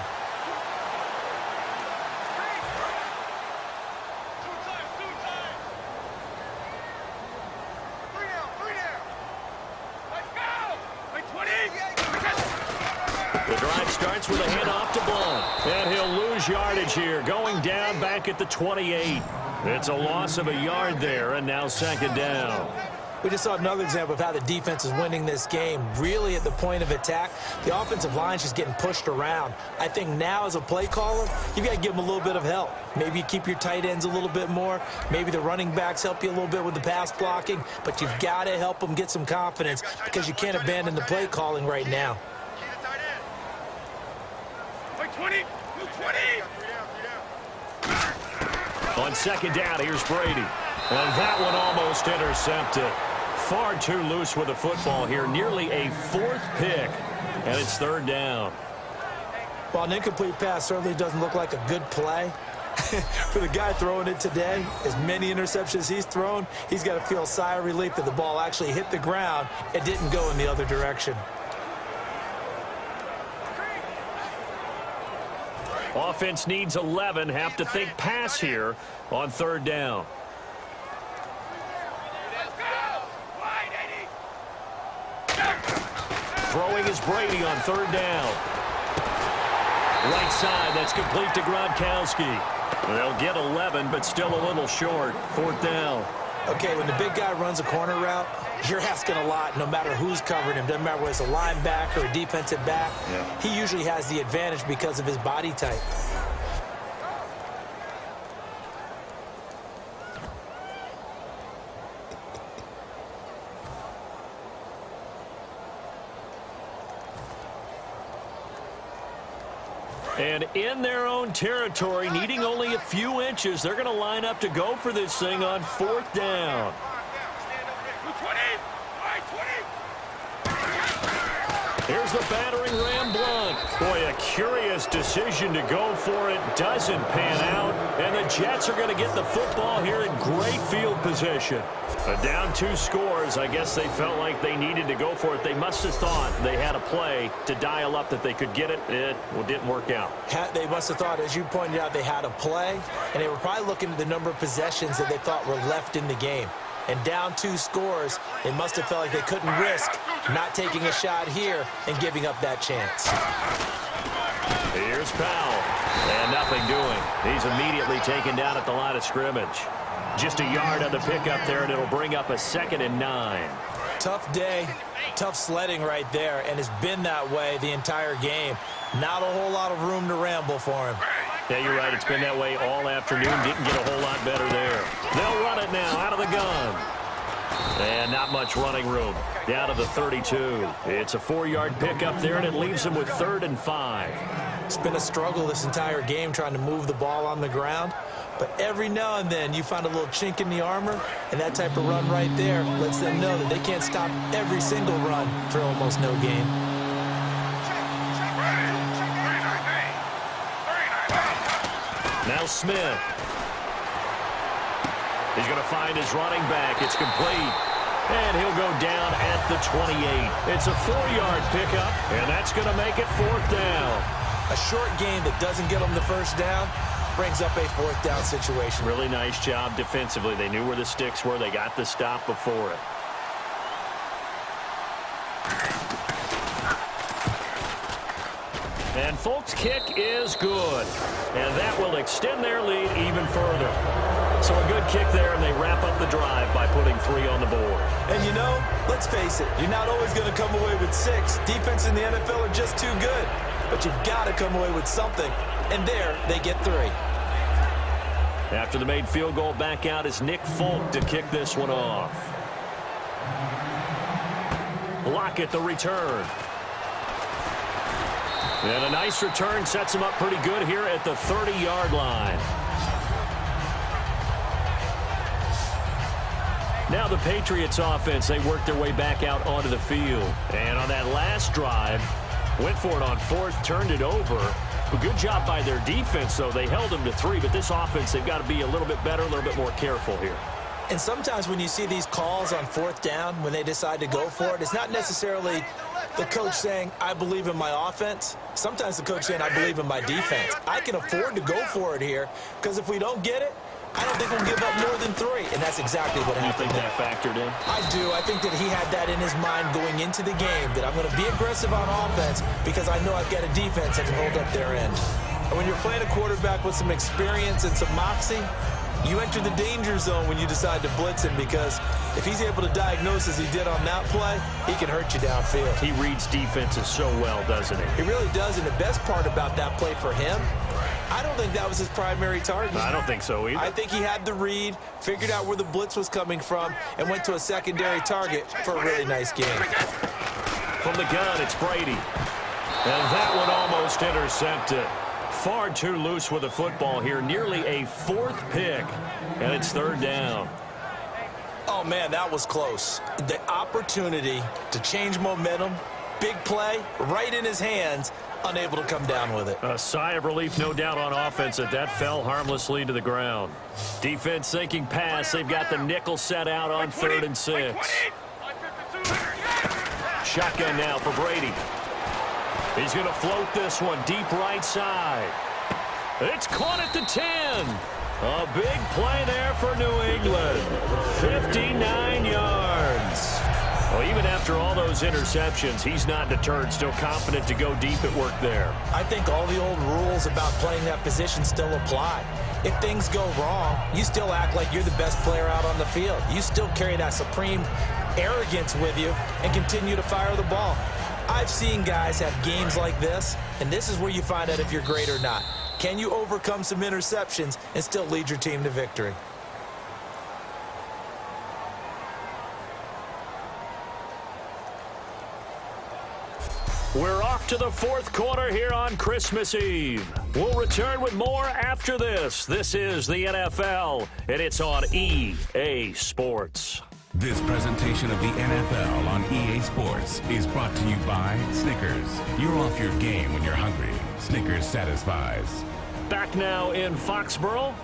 The drive starts with a handoff to Blunt. And he'll lose yardage here, going down back at the 28. It's a loss of a yard there, and now 2nd down. We just saw another example of how the defense is winning this game. Really at the point of attack, the offensive line's just getting pushed around. I think now as a play caller, you've got to give them a little bit of help. Maybe you keep your tight ends a little bit more. Maybe the running backs help you a little bit with the pass blocking. But you've got to help them get some confidence because you can't abandon the play calling right now. 20. On 2nd down, here's Brady. And that one almost intercepted. Far too loose with the football here. Nearly a 4th pick. And it's 3rd down. Well, an incomplete pass certainly doesn't look like a good play. For the guy throwing it today, as many interceptions he's thrown, he's got to feel a sigh of relief that the ball actually hit the ground and didn't go in the other direction. Offense needs 11. Have to think pass here on 3rd down. Throwing is Brady on 3rd down. Right side, that's complete to Gronkowski. They'll get 11, but still a little short. 4th down. Okay, when the big guy runs a corner route, you're asking a lot no matter who's covering him. Doesn't matter whether it's a linebacker or a defensive back. Yeah. He usually has the advantage because of his body type. And in their own territory, needing only a few inches, they're going to line up to go for this thing on 4th down. Here's the battering ram Blunt. Boy, a curious decision to go for it. Doesn't pan out. And the Jets are going to get the football here in great field position. Down 2 scores. I guess they felt like they needed to go for it. They must have thought they had a play to dial up that they could get it. It didn't work out. They must have thought, as you pointed out, they had a play. And they were probably looking at the number of possessions that they thought were left in the game. And down 2 scores, they must have felt like they couldn't risk not taking a shot here and giving up that chance. Here's Powell. And nothing doing. He's immediately taken down at the line of scrimmage. Just a yard on the pickup there, and it'll bring up a 2nd and 9. Tough day, tough sledding right there, and it's been that way the entire game. Not a whole lot of room to ramble for him. Yeah, you're right. It's been that way all afternoon. Didn't get a whole lot better there. They'll run it now out of the gun. And not much running room. Down to the 32. It's a 4-yard pickup there, and it leaves them with 3rd and 5. It's been a struggle this entire game trying to move the ball on the ground. But every now and then you find a little chink in the armor, and that type of run right there lets them know that they can't stop every single run for almost no gain. Now Smith. He's going to find his running back. It's complete. And he'll go down at the 28. It's a 4-yard pickup, and that's going to make it 4th down. A short gain that doesn't get them the first down brings up a 4th down situation. Really nice job defensively. They knew where the sticks were. They got the stop before it. And Folk's kick is good. And that will extend their lead even further. So a good kick there, and they wrap up the drive by putting 3 on the board. And you know, let's face it, you're not always going to come away with 6. Defense in the NFL are just too good. But you've got to come away with something. And there, they get 3. After the made field goal, back out is Nick Folk to kick this one off. Lockett the return. And a nice return sets him up pretty good here at the 30-yard line. Now the Patriots offense, they work their way back out onto the field. And on that last drive, went for it on 4th, turned it over. A good job by their defense, though. They held them to 3, but this offense, they've got to be a little bit better, a little bit more careful here. And sometimes when you see these calls on 4th down, when they decide to go for it, it's not necessarily the coach saying, I believe in my offense. Sometimes the coach saying, I believe in my defense. I can afford to go for it here, because if we don't get it, I don't think we'll give up more than 3, and that's exactly what happened. You think that factored in? I do. I think that he had that in his mind going into the game, that I'm going to be aggressive on offense because I know I've got a defense that can hold up their end. And when you're playing a quarterback with some experience and some moxie, you enter the danger zone when you decide to blitz him, because if he's able to diagnose as he did on that play, he can hurt you downfield. He reads defenses so well, doesn't he? He really does, and the best part about that play for him, I don't think that was his primary target. I don't think so either. I think he had the read, figured out where the blitz was coming from, and went to a secondary target for a really nice game. From the gun, it's Brady. And that one almost intercepted. Far too loose with the football here. Nearly a 4th pick. And it's 3rd down. Oh, man, that was close. The opportunity to change momentum, big play, right in his hands, unable to come down with it. A sigh of relief, no doubt, on offense that fell harmlessly to the ground. Defense thinking pass. They've got the nickel set out on 3rd and 6. Shotgun now for Brady. He's going to float this one deep right side. It's caught at the 10. A big play there for New England. 59 yards. Well, even after all those interceptions, he's not deterred, still confident to go deep at work there. I think all the old rules about playing that position still apply. if things go wrong, you still act like you're the best player out on the field. You still carry that supreme arrogance with you and continue to fire the ball. I've seen guys have games like this, and this is where you find out if you're great or not. Can you overcome some interceptions and still lead your team to victory? We're off to the fourth quarter here on Christmas Eve. We'll return with more after this. This is the NFL, and it's on EA Sports. This presentation of the NFL on EA Sports is brought to you by Snickers. You're off your game when you're hungry. Snickers satisfies. Back now in Foxborough.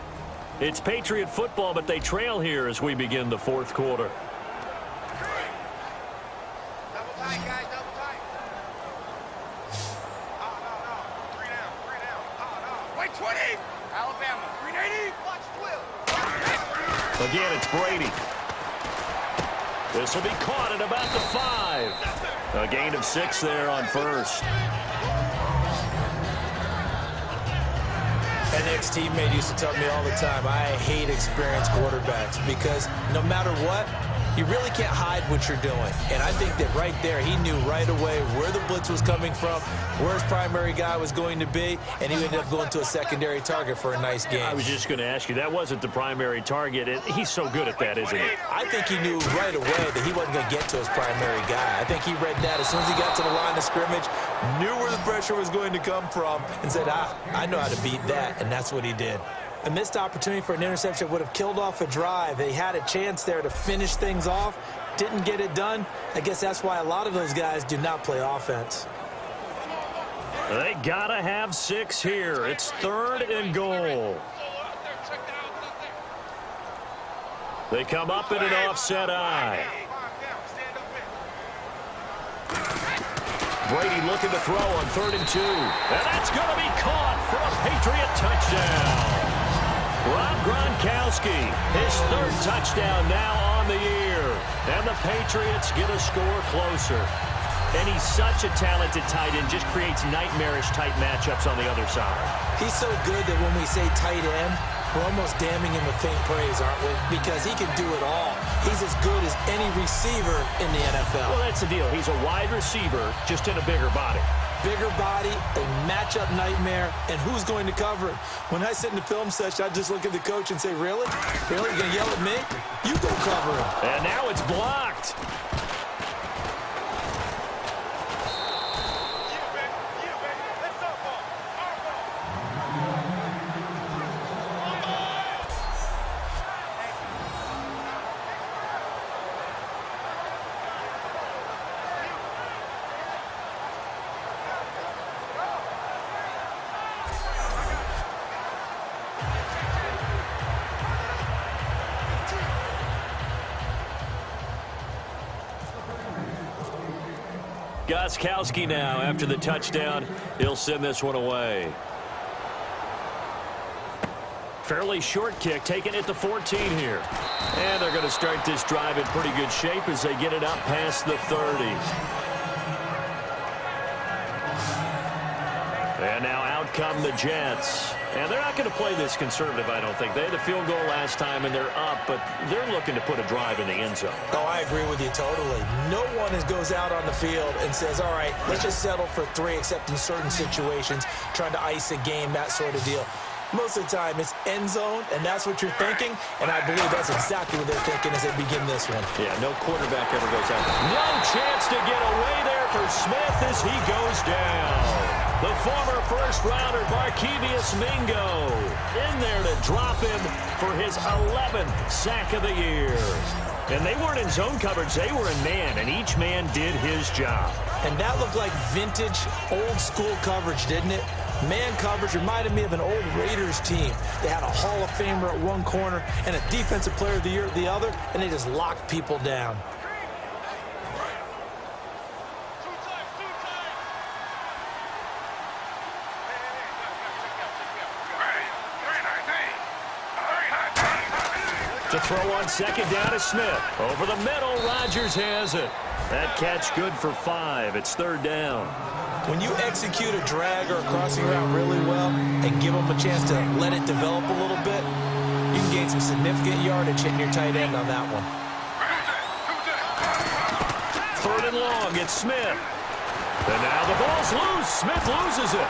It's Patriot football, but they trail here as we begin the fourth quarter. Double tight, guys, double tight. No. 3 down. No. Wait, 20. Alabama, 380. Watch 12. Again, it's Brady. This will be caught at about the 5. A gain of 6 there on first. An ex-teammate used to tell me all the time, I hate experienced quarterbacks because no matter what, you really can't hide what you're doing. And I think that right there, he knew right away where the blitz was coming from, where his primary guy was going to be, and he ended up going to a secondary target for a nice game. I was just going to ask you, that wasn't the primary target. He's so good at that, isn't he? I think he knew right away that he wasn't going to get to his primary guy. I think he read that as soon as he got to the line of scrimmage, knew where the pressure was going to come from, and said, I know how to beat that, and that's what he did. A missed opportunity for an interception would have killed off a drive. They had a chance there to finish things off, didn't get it done. I guess that's why a lot of those guys do not play offense. They got to have 6 here. It's 3rd and goal. They come up in an offset eye. Brady looking to throw on 3rd and 2. And that's going to be caught for a Patriot touchdown. Rob Gronkowski, his 3rd touchdown now on the year. And the Patriots get a score closer. And he's such a talented tight end, just creates nightmarish tight matchups on the other side. He's so good that when we say tight end, we're almost damning him with faint praise, aren't we? Because he can do it all. He's as good as any receiver in the NFL. Well, that's the deal. He's a wide receiver, just in a bigger body. Bigger body, a matchup nightmare, and who's going to cover it? When I sit in the film session, I just look at the coach and say, really? Really? You're going to yell at me? You go cover him. And now it's blocked. Gostkowski now after the touchdown. He'll send this one away. Fairly short kick, taking it to 14 here. And they're going to start this drive in pretty good shape as they get it up past the 30. And now out come the Jets. And they're not going to play this conservative, I don't think. They had the field goal last time, and they're up, but they're looking to put a drive in the end zone. Oh, I agree with you totally. No one goes out on the field and says, all right, let's just settle for 3, except in certain situations, trying to ice a game, that sort of deal. Most of the time, it's end zone, and that's what you're thinking, and I believe that's exactly what they're thinking as they begin this one. Yeah, no quarterback ever goes out. No chance to get away there for Smith as he goes down. The former first-rounder Barkevious Mingo in there to drop him for his 11th sack of the year. And they weren't in zone coverage. They were in man, and each man did his job. And that looked like vintage, old-school coverage, didn't it? Man coverage reminded me of an old Raiders team. They had a Hall of Famer at one corner and a Defensive Player of the Year at the other, and they just locked people down. To throw on 2nd down to Smith. Over the middle, Rodgers has it. That catch good for 5. It's 3rd down. When you execute a drag or a crossing route really well and give them a chance to let it develop a little bit, you can gain some significant yardage hitting your tight end on that one. 3rd and long, it's Smith. And now the ball's loose. Smith loses it.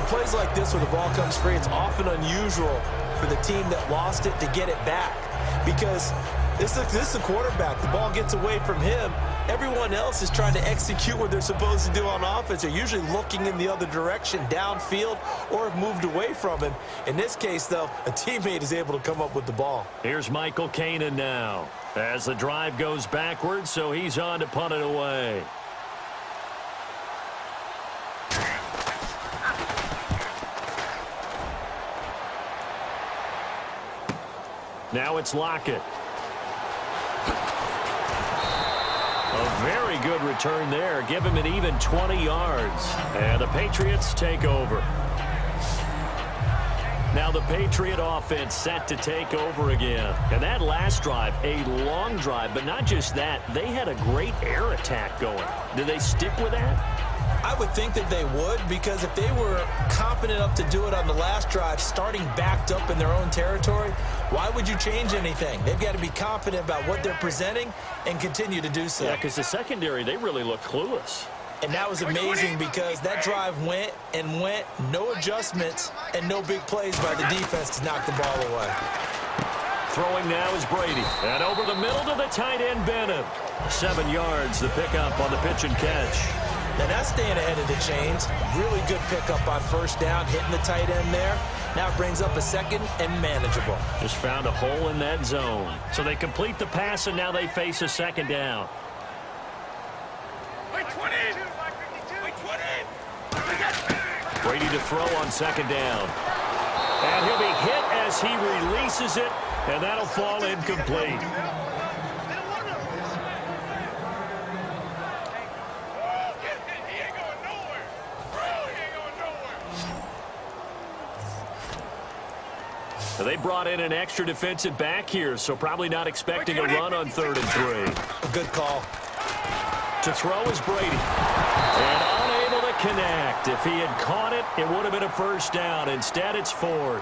Plays like this where the ball comes free, it's often unusual for the team that lost it to get it back, because this is a quarterback. The ball gets away from him. Everyone else is trying to execute what they're supposed to do on offense. They're usually looking in the other direction, downfield, or have moved away from him. In this case, though, a teammate is able to come up with the ball. Here's Michael Kanan now as the drive goes backwards, so he's on to punt it away. Now it's Lockett. A very good return there. Give him an even 20 yards. And the Patriots take over. Now the Patriot offense set to take over again. And that last drive, a long drive, but not just that. They had a great air attack going. Do they stick with that? I would think that they would, because if they were confident enough to do it on the last drive, starting backed up in their own territory, why would you change anything? They've got to be confident about what they're presenting and continue to do so. Yeah, because the secondary, they really look clueless. And that was amazing because that drive went and went, no adjustments and no big plays by the defense to knock the ball away. Throwing now is Brady. And over the middle to the tight end, Bennett. 7 yards, the pickup on the pitch and catch. Now that's staying ahead of the chains. Really good pickup on 1st down, hitting the tight end there. Now it brings up a 2nd and manageable. Just found a hole in that zone. So they complete the pass, and now they face a 2nd down. Brady to throw on 2nd down. And he'll be hit as he releases it, and that'll fall incomplete. They brought in an extra defensive back here, so probably not expecting a run on 3rd and 3. Good call. To throw is Brady. And unable to connect. If he had caught it, it would have been a 1st down. Instead, it's 4th.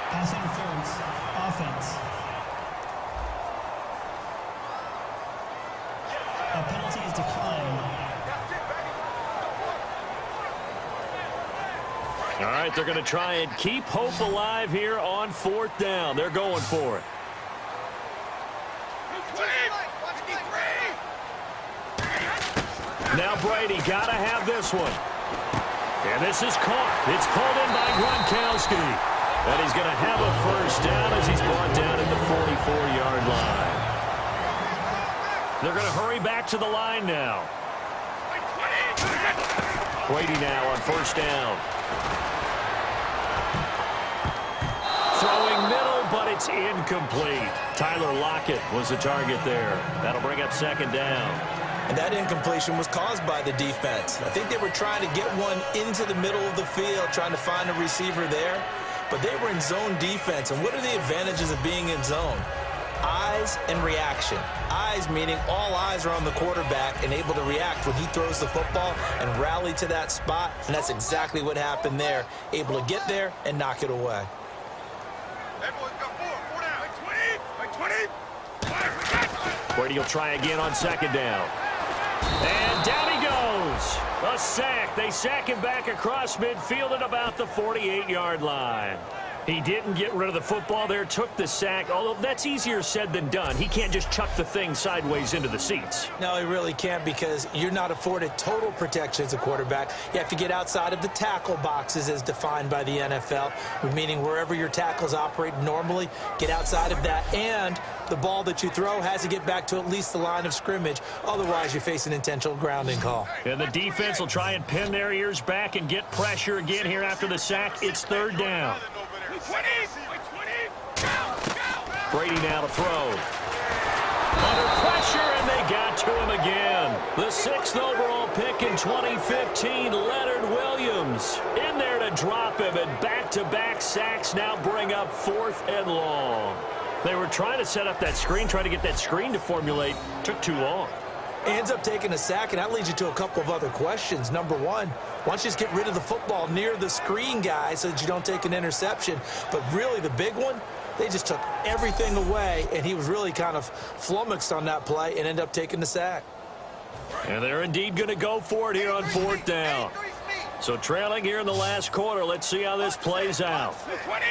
Pass interference. Offense. A penalty is declined. All right, they're going to try and keep hope alive here on 4th down. They're going for it. Now Brady got to have this one. And this is caught. It's pulled in by Gronkowski. And he's going to have a 1st down as he's brought down at the 44-yard line. They're going to hurry back to the line now. Brady now on 1st down. Throwing middle, but it's incomplete. Tyler Lockett was the target there. That'll bring up 2nd down. And that incompletion was caused by the defense. I think they were trying to get one into the middle of the field, trying to find a receiver there. But they were in zone defense. And what are the advantages of being in zone? Eyes and reaction. Eyes meaning all eyes are on the quarterback and able to react when he throws the football and rally to that spot. And that's exactly what happened there. Able to get there and knock it away. Brady will try again on 2nd down. And down he goes. A sack. They sack him back across midfield at about the 48-yard line. He didn't get rid of the football there, took the sack, although that's easier said than done. He can't just chuck the thing sideways into the seats. No, he really can't, because you're not afforded total protection as a quarterback. You have to get outside of the tackle boxes as defined by the NFL, meaning wherever your tackles operate normally, get outside of that, and the ball that you throw has to get back to at least the line of scrimmage. Otherwise, you face an intentional grounding call. And the defense will try and pin their ears back and get pressure again here after the sack. It's 3rd down. Brady now to throw. Under pressure, and they got to him again. The 6th overall pick in 2015, Leonard Williams. In there to drop him, and back-to-back sacks now bring up 4th and long. They were trying to set up that screen, trying to get that screen to formulate. Took too long. Ends up taking a sack, and that leads you to a couple of other questions. Number one, why don't you just get rid of the football near the screen guy so that you don't take an interception? But really, the big one, they just took everything away, and he was really kind of flummoxed on that play and ended up taking the sack. And they're indeed going to go for it here on 4th down. So trailing here in the last quarter, let's see how this plays out. 20!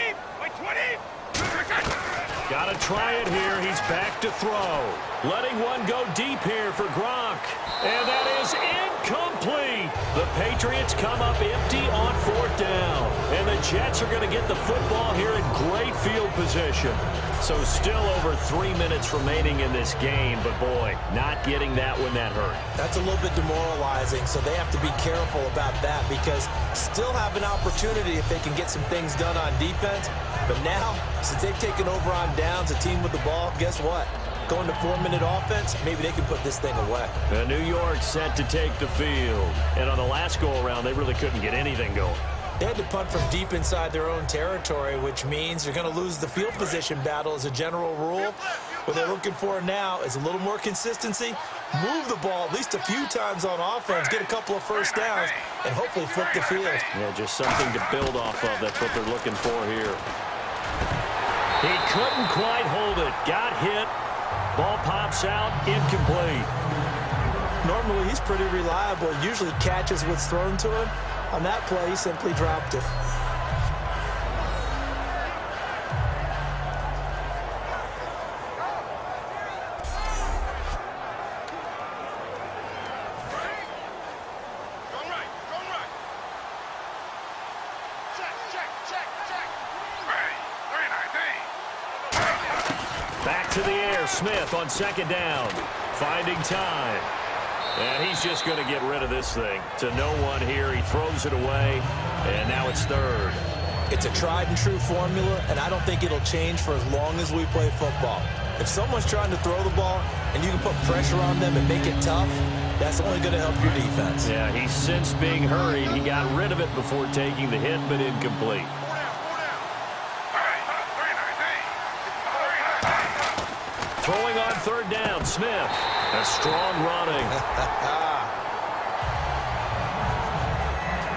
Got to try it here. He's back to throw. Letting one go deep here for Gronk. And that is incomplete. The Patriots come up empty on 4th down. And the Jets are going to get the football here in great field position. So still over 3 minutes remaining in this game. But, boy, not getting that when that hurt. That's a little bit demoralizing, so they have to be careful about that because still have an opportunity if they can get some things done on defense. But now, since they've taken over on downs, a team with the ball, guess what? Going to 4-minute offense, maybe they can put this thing away. And New York set to take the field. And on the last go-around, they really couldn't get anything going. They had to punt from deep inside their own territory, which means you're going to lose the field position battle as a general rule. What they're looking for now is a little more consistency, move the ball at least a few times on offense, get a couple of first downs, and hopefully flip the field. Yeah, just something to build off of. That's what they're looking for here. He couldn't quite hold it. Got hit. Ball pops out. Incomplete. Normally, he's pretty reliable. Usually catches what's thrown to him. On that play, he simply dropped it. Back to the air. Smith on 2nd down. Finding time. And he's just going to get rid of this thing. To no one here. He throws it away. And now it's 3rd. It's a tried-and-true formula, and I don't think it'll change for as long as we play football. If someone's trying to throw the ball and you can put pressure on them and make it tough, that's only going to help your defense. Yeah, he's since being hurried. He got rid of it before taking the hit, but incomplete. Throwing on 3rd down, Smith. A strong running.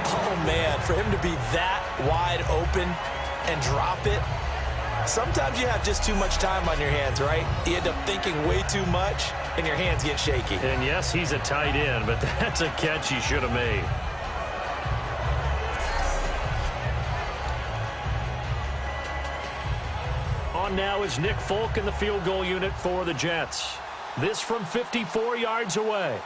Oh, man, for him to be that wide open and drop it, sometimes you have just too much time on your hands, right? You end up thinking way too much, and your hands get shaky. And, yes, he's a tight end, but that's a catch he should have made. On now is Nick Folk in the field goal unit for the Jets. This from 54 yards away.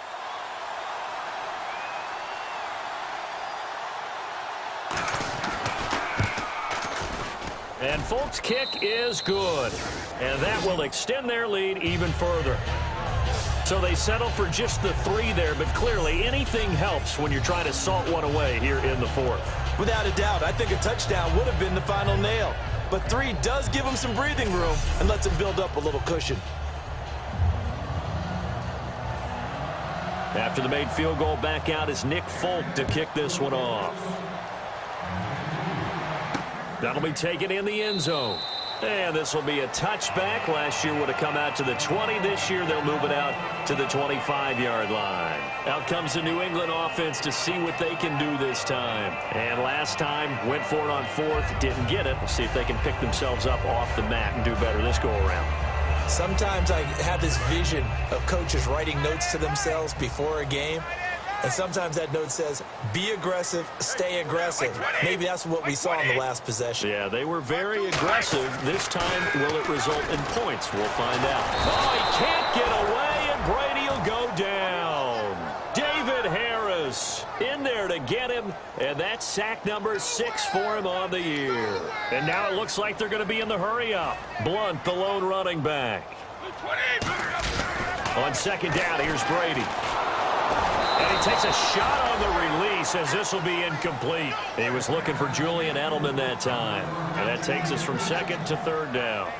And Folk's kick is good. And that will extend their lead even further. So they settle for just the 3 there, but clearly anything helps when you're trying to salt one away here in the 4th. Without a doubt, I think a touchdown would have been the final nail. But 3 does give them some breathing room and lets them build up a little cushion. After the made field goal, back out is Nick Folk to kick this one off. That'll be taken in the end zone. And this will be a touchback. Last year would have come out to the 20. This year they'll move it out to the 25-yard line. Out comes the New England offense to see what they can do this time. And last time went for it on 4th, didn't get it. We'll see if they can pick themselves up off the mat and do better this go-around. Sometimes I have this vision of coaches writing notes to themselves before a game. And sometimes that note says, be aggressive, stay aggressive. Maybe that's what we saw in the last possession. Yeah, they were very aggressive. This time, will it result in points? We'll find out. Oh, he can't get away, and Brady will go down. David Harris in there to get him, and that's sack number 6 for him on the year. And now it looks like they're going to be in the hurry-up. Blunt, the lone running back. On 2nd down, here's Brady. And he takes a shot on the release as this will be incomplete. He was looking for Julian Edelman that time. And that takes us from 2nd to 3rd down.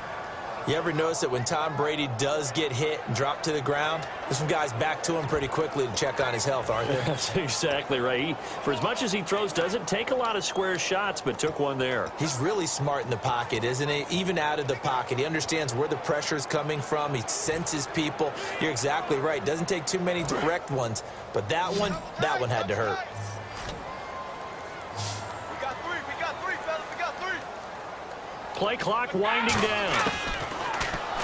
You ever notice that when Tom Brady does get hit and drop to the ground, there's some guys back to him pretty quickly to check on his health, aren't there? That's exactly right. For as much as he throws, doesn't take a lot of square shots, but took one there. He's really smart in the pocket, isn't he? Even out of the pocket. He understands where the pressure is coming from. He senses people. You're exactly right. Doesn't take too many direct ones. But that one had to hurt. We got three, fellas. We got three. Play clock winding down.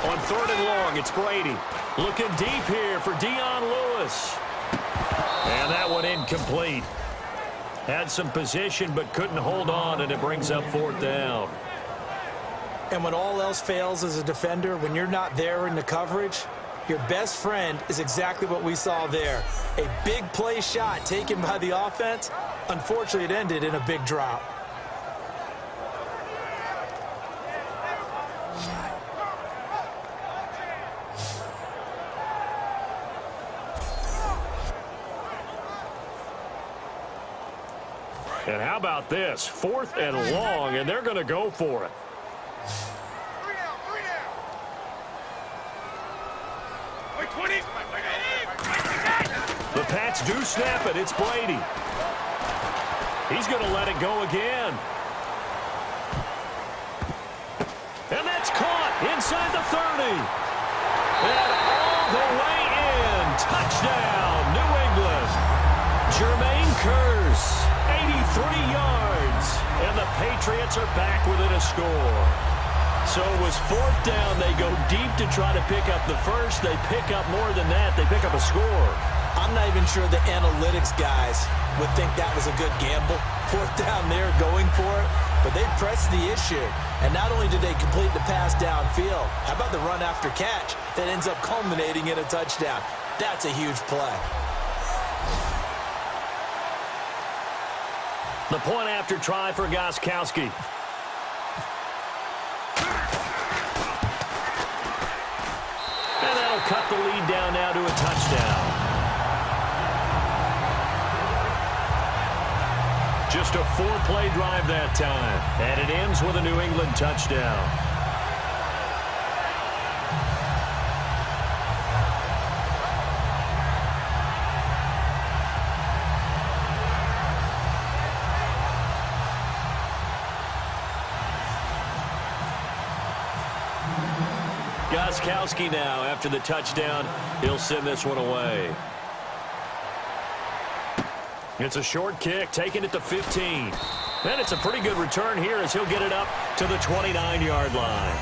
On 3rd and long, it's Brady. Looking deep here for Dion Lewis. And that one incomplete. Had some position but couldn't hold on, and it brings up 4th down. And when all else fails as a defender, when you're not there in the coverage, your best friend is exactly what we saw there. A big play shot taken by the offense. Unfortunately, it ended in a big drop. And how about this? 4th and long, and they're going to go for it. Three down. Wait, 20. The Pats do snap it. It's Brady. He's going to let it go again. And that's caught inside the 30. And all the way in. Touchdown, New England. Jermaine Kearse. 83 yards, and the Patriots are back within a score. So it was 4th down. They go deep to try to pick up the first. They pick up more than that. They pick up a score. I'm not even sure the analytics guys would think that was a good gamble. 4th down there going for it, but they pressed the issue. And not only did they complete the pass downfield, how about the run after catch that ends up culminating in a touchdown? That's a huge play. The point after try for Gostkowski. And that'll cut the lead down now to a touchdown. Just a 4-play drive that time. And it ends with a New England touchdown. Gostkowski now, after the touchdown, he'll send this one away. It's a short kick, taking it to 15. And it's a pretty good return here as he'll get it up to the 29-yard line.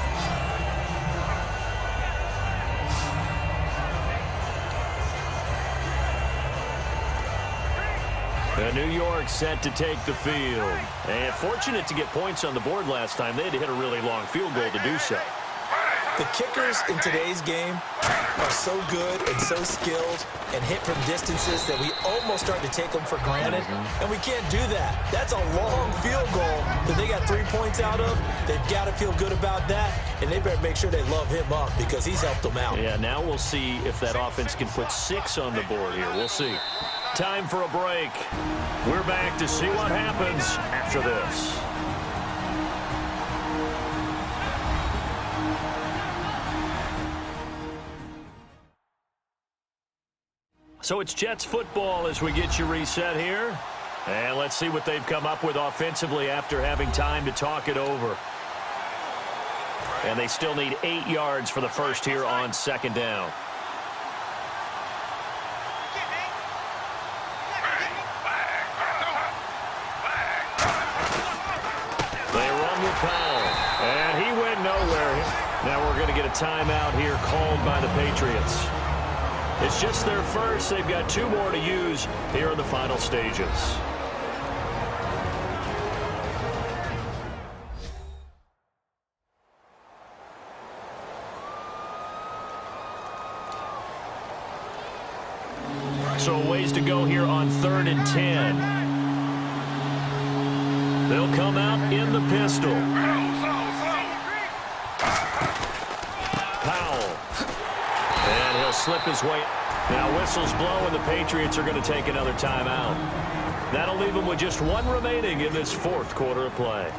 New York set to take the field. And fortunate to get points on the board last time. They had to hit a really long field goal to do so. The kickers in today's game are so good and so skilled and hit from distances that we almost start to take them for granted, and we can't do that. That's a long field goal that they got 3 points out of. They've got to feel good about that, and they better make sure they love him up because he's helped them out. Yeah, now we'll see if that offense can put 6 on the board here. We'll see. Time for a break. We're back to see what happens after this. So it's Jets football as we get you reset here. And let's see what they've come up with offensively after having time to talk it over. And they still need 8 yards for the first here on 2nd down. They run with Powell. And he went nowhere. Now we're going to get a timeout here called by the Patriots. It's just their first. They've got 2 more to use here in the final stages. So ways to go here on 3rd and 10. They'll come out in the pistol. Powell. And he'll slip his way. Now whistles blow and the Patriots are going to take another timeout. That'll leave them with just 1 remaining in this 4th quarter of play.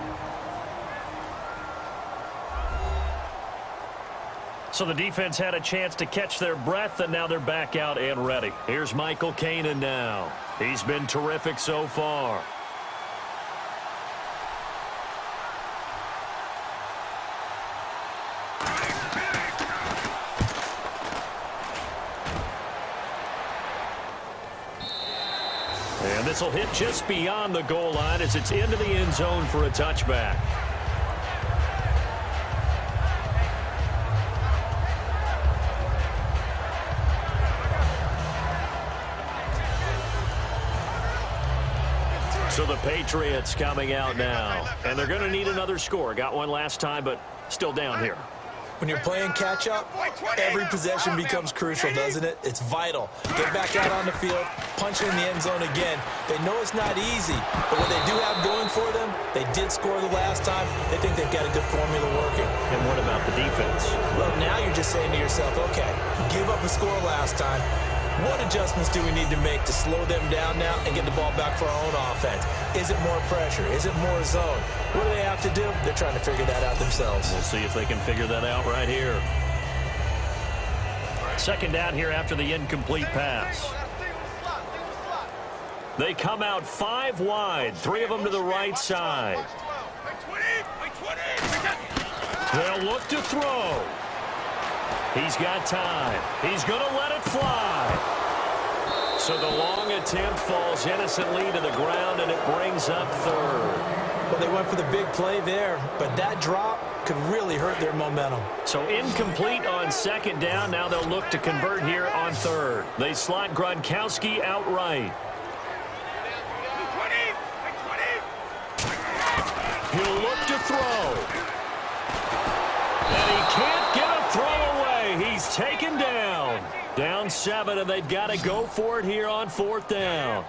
So the defense had a chance to catch their breath, and now they're back out and ready. Here's Michael Kanan now. He's been terrific so far. And this will hit just beyond the goal line as it's into the end zone for a touchback. So the Patriots coming out now, and they're going to need another score. Got one last time, but still down here. When you're playing catch-up, every possession becomes crucial, doesn't it? It's vital. Get back out on the field, punch it in the end zone again. They know it's not easy, but what they do have going for them, they did score the last time. They think they've got a good formula working. And what about the defense? Well, now you're just saying to yourself, okay, give up a score last time. What adjustments do we need to make to slow them down now and get the ball back for our own offense? Is it more pressure? Is it more zone? What do they have to do? They're trying to figure that out themselves. We'll see if they can figure that out right here. Second down here after the incomplete pass. They come out 5 wide, 3 of them to the right side. They'll look to throw. He's got time. He's going to let it fly. So the long attempt falls innocently to the ground, and it brings up third. Well, they went for the big play there, but that drop could really hurt their momentum. So incomplete on second down. Now they'll look to convert here on third. They slot Gronkowski outright. He'll look to throw. And he can't get a throw away. He's taken down. Down 7, and they've got to go for it here on 4th down.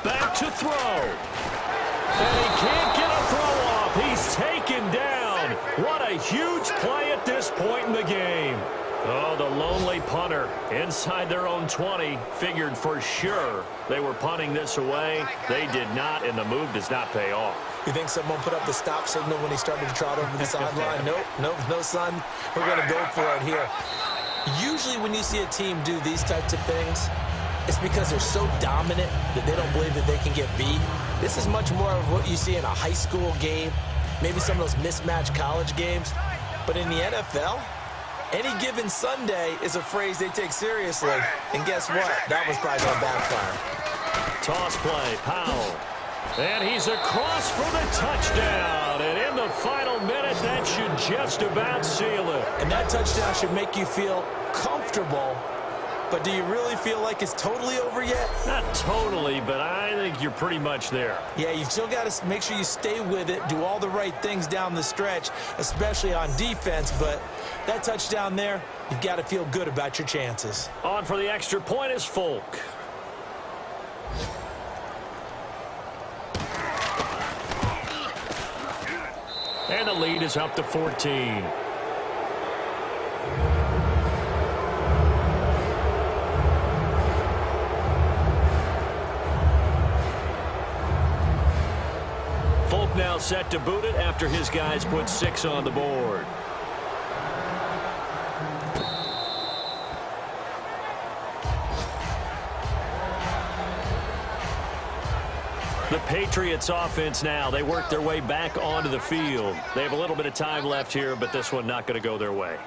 Back to throw. And he can't get a throw off. He's taken down. What a huge play at this point in the game. Oh, the lonely punter inside their own 20 figured for sure they were punting this away. They did not, and the move does not pay off. You think someone put up the stop signal when he started to trot over the sideline? Nope, no, son. We're going to go for it here. Usually when you see a team do these types of things, it's because they're so dominant that they don't believe that they can get beat. This is much more of what you see in a high school game, maybe some of those mismatched college games. But in the NFL, any given Sunday is a phrase they take seriously. And guess what? That was probably going to backfire. Toss play, Powell. And he's across for the touchdown. And in the final minute, that should just about seal it. And that touchdown should make you feel comfortable. But do you really feel like it's totally over yet? Not totally, but I think you're pretty much there. Yeah, you've still got to make sure you stay with it, do all the right things down the stretch, especially on defense. But that touchdown there, you've got to feel good about your chances. On for the extra point is Folk. And the lead is up to 14. Folk now set to boot it after his guys put 6 on the board. The Patriots offense now, they work their way back onto the field. They have a little bit of time left here, but this one not going to go their way.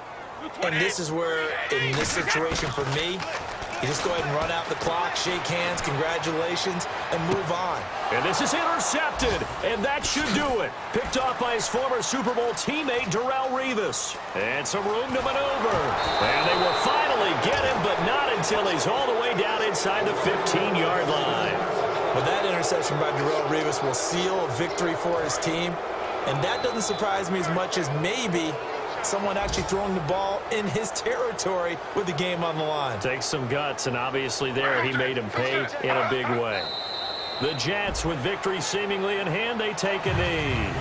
And this is where, in this situation for me, you just go ahead and run out the clock, shake hands, congratulations, and move on. And this is intercepted, and that should do it. Picked off by his former Super Bowl teammate, Darrelle Revis. And some room to maneuver. And they will finally get him, but not until he's all the way down inside the 15-yard line. But that interception by Darrelle Revis will seal a victory for his team. And that doesn't surprise me as much as maybe someone actually throwing the ball in his territory with the game on the line. Takes some guts, and obviously there he made him pay in a big way. The Jets, with victory seemingly in hand, they take a knee.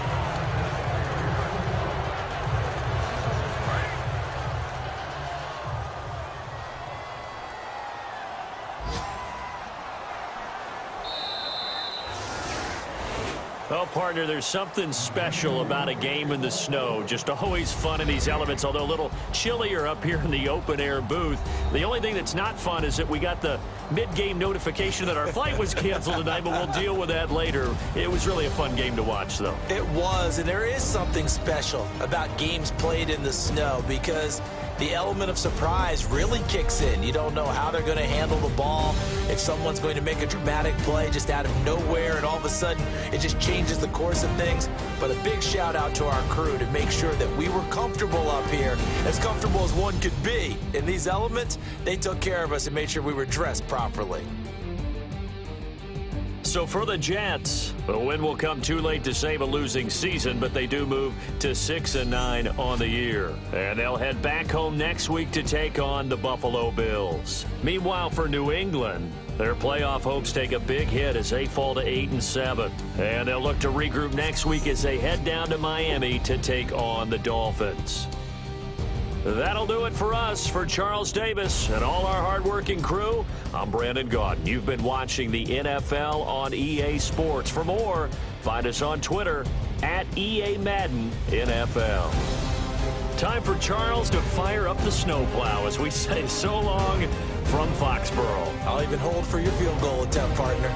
Well, partner, there's something special about a game in the snow. Just always fun in these elements, although a little chillier up here in the open-air booth. The only thing that's not fun is that we got the mid-game notification that our flight was canceled tonight, but we'll deal with that later. It was really a fun game to watch, though. It was, and there is something special about games played in the snow because the element of surprise really kicks in. You don't know how they're going to handle the ball, if someone's going to make a dramatic play just out of nowhere, and all of a sudden it just changes the course of things. But a big shout out to our crew to make sure that we were comfortable up here, as comfortable as one could be. In these elements, they took care of us and made sure we were dressed properly. So for the Jets, a win will come too late to save a losing season, but they do move to 6-9 on the year. And they'll head back home next week to take on the Buffalo Bills. Meanwhile, for New England, their playoff hopes take a big hit as they fall to 8-7. And they'll look to regroup next week as they head down to Miami to take on the Dolphins. That'll do it for us. For Charles Davis and all our hardworking crew, I'm Brandon Gaudin. You've been watching the NFL on EA Sports. For more, find us on Twitter at EA Madden NFL. Time for Charles to fire up the snowplow as we say so long from Foxborough. I'll even hold for your field goal attempt, partner.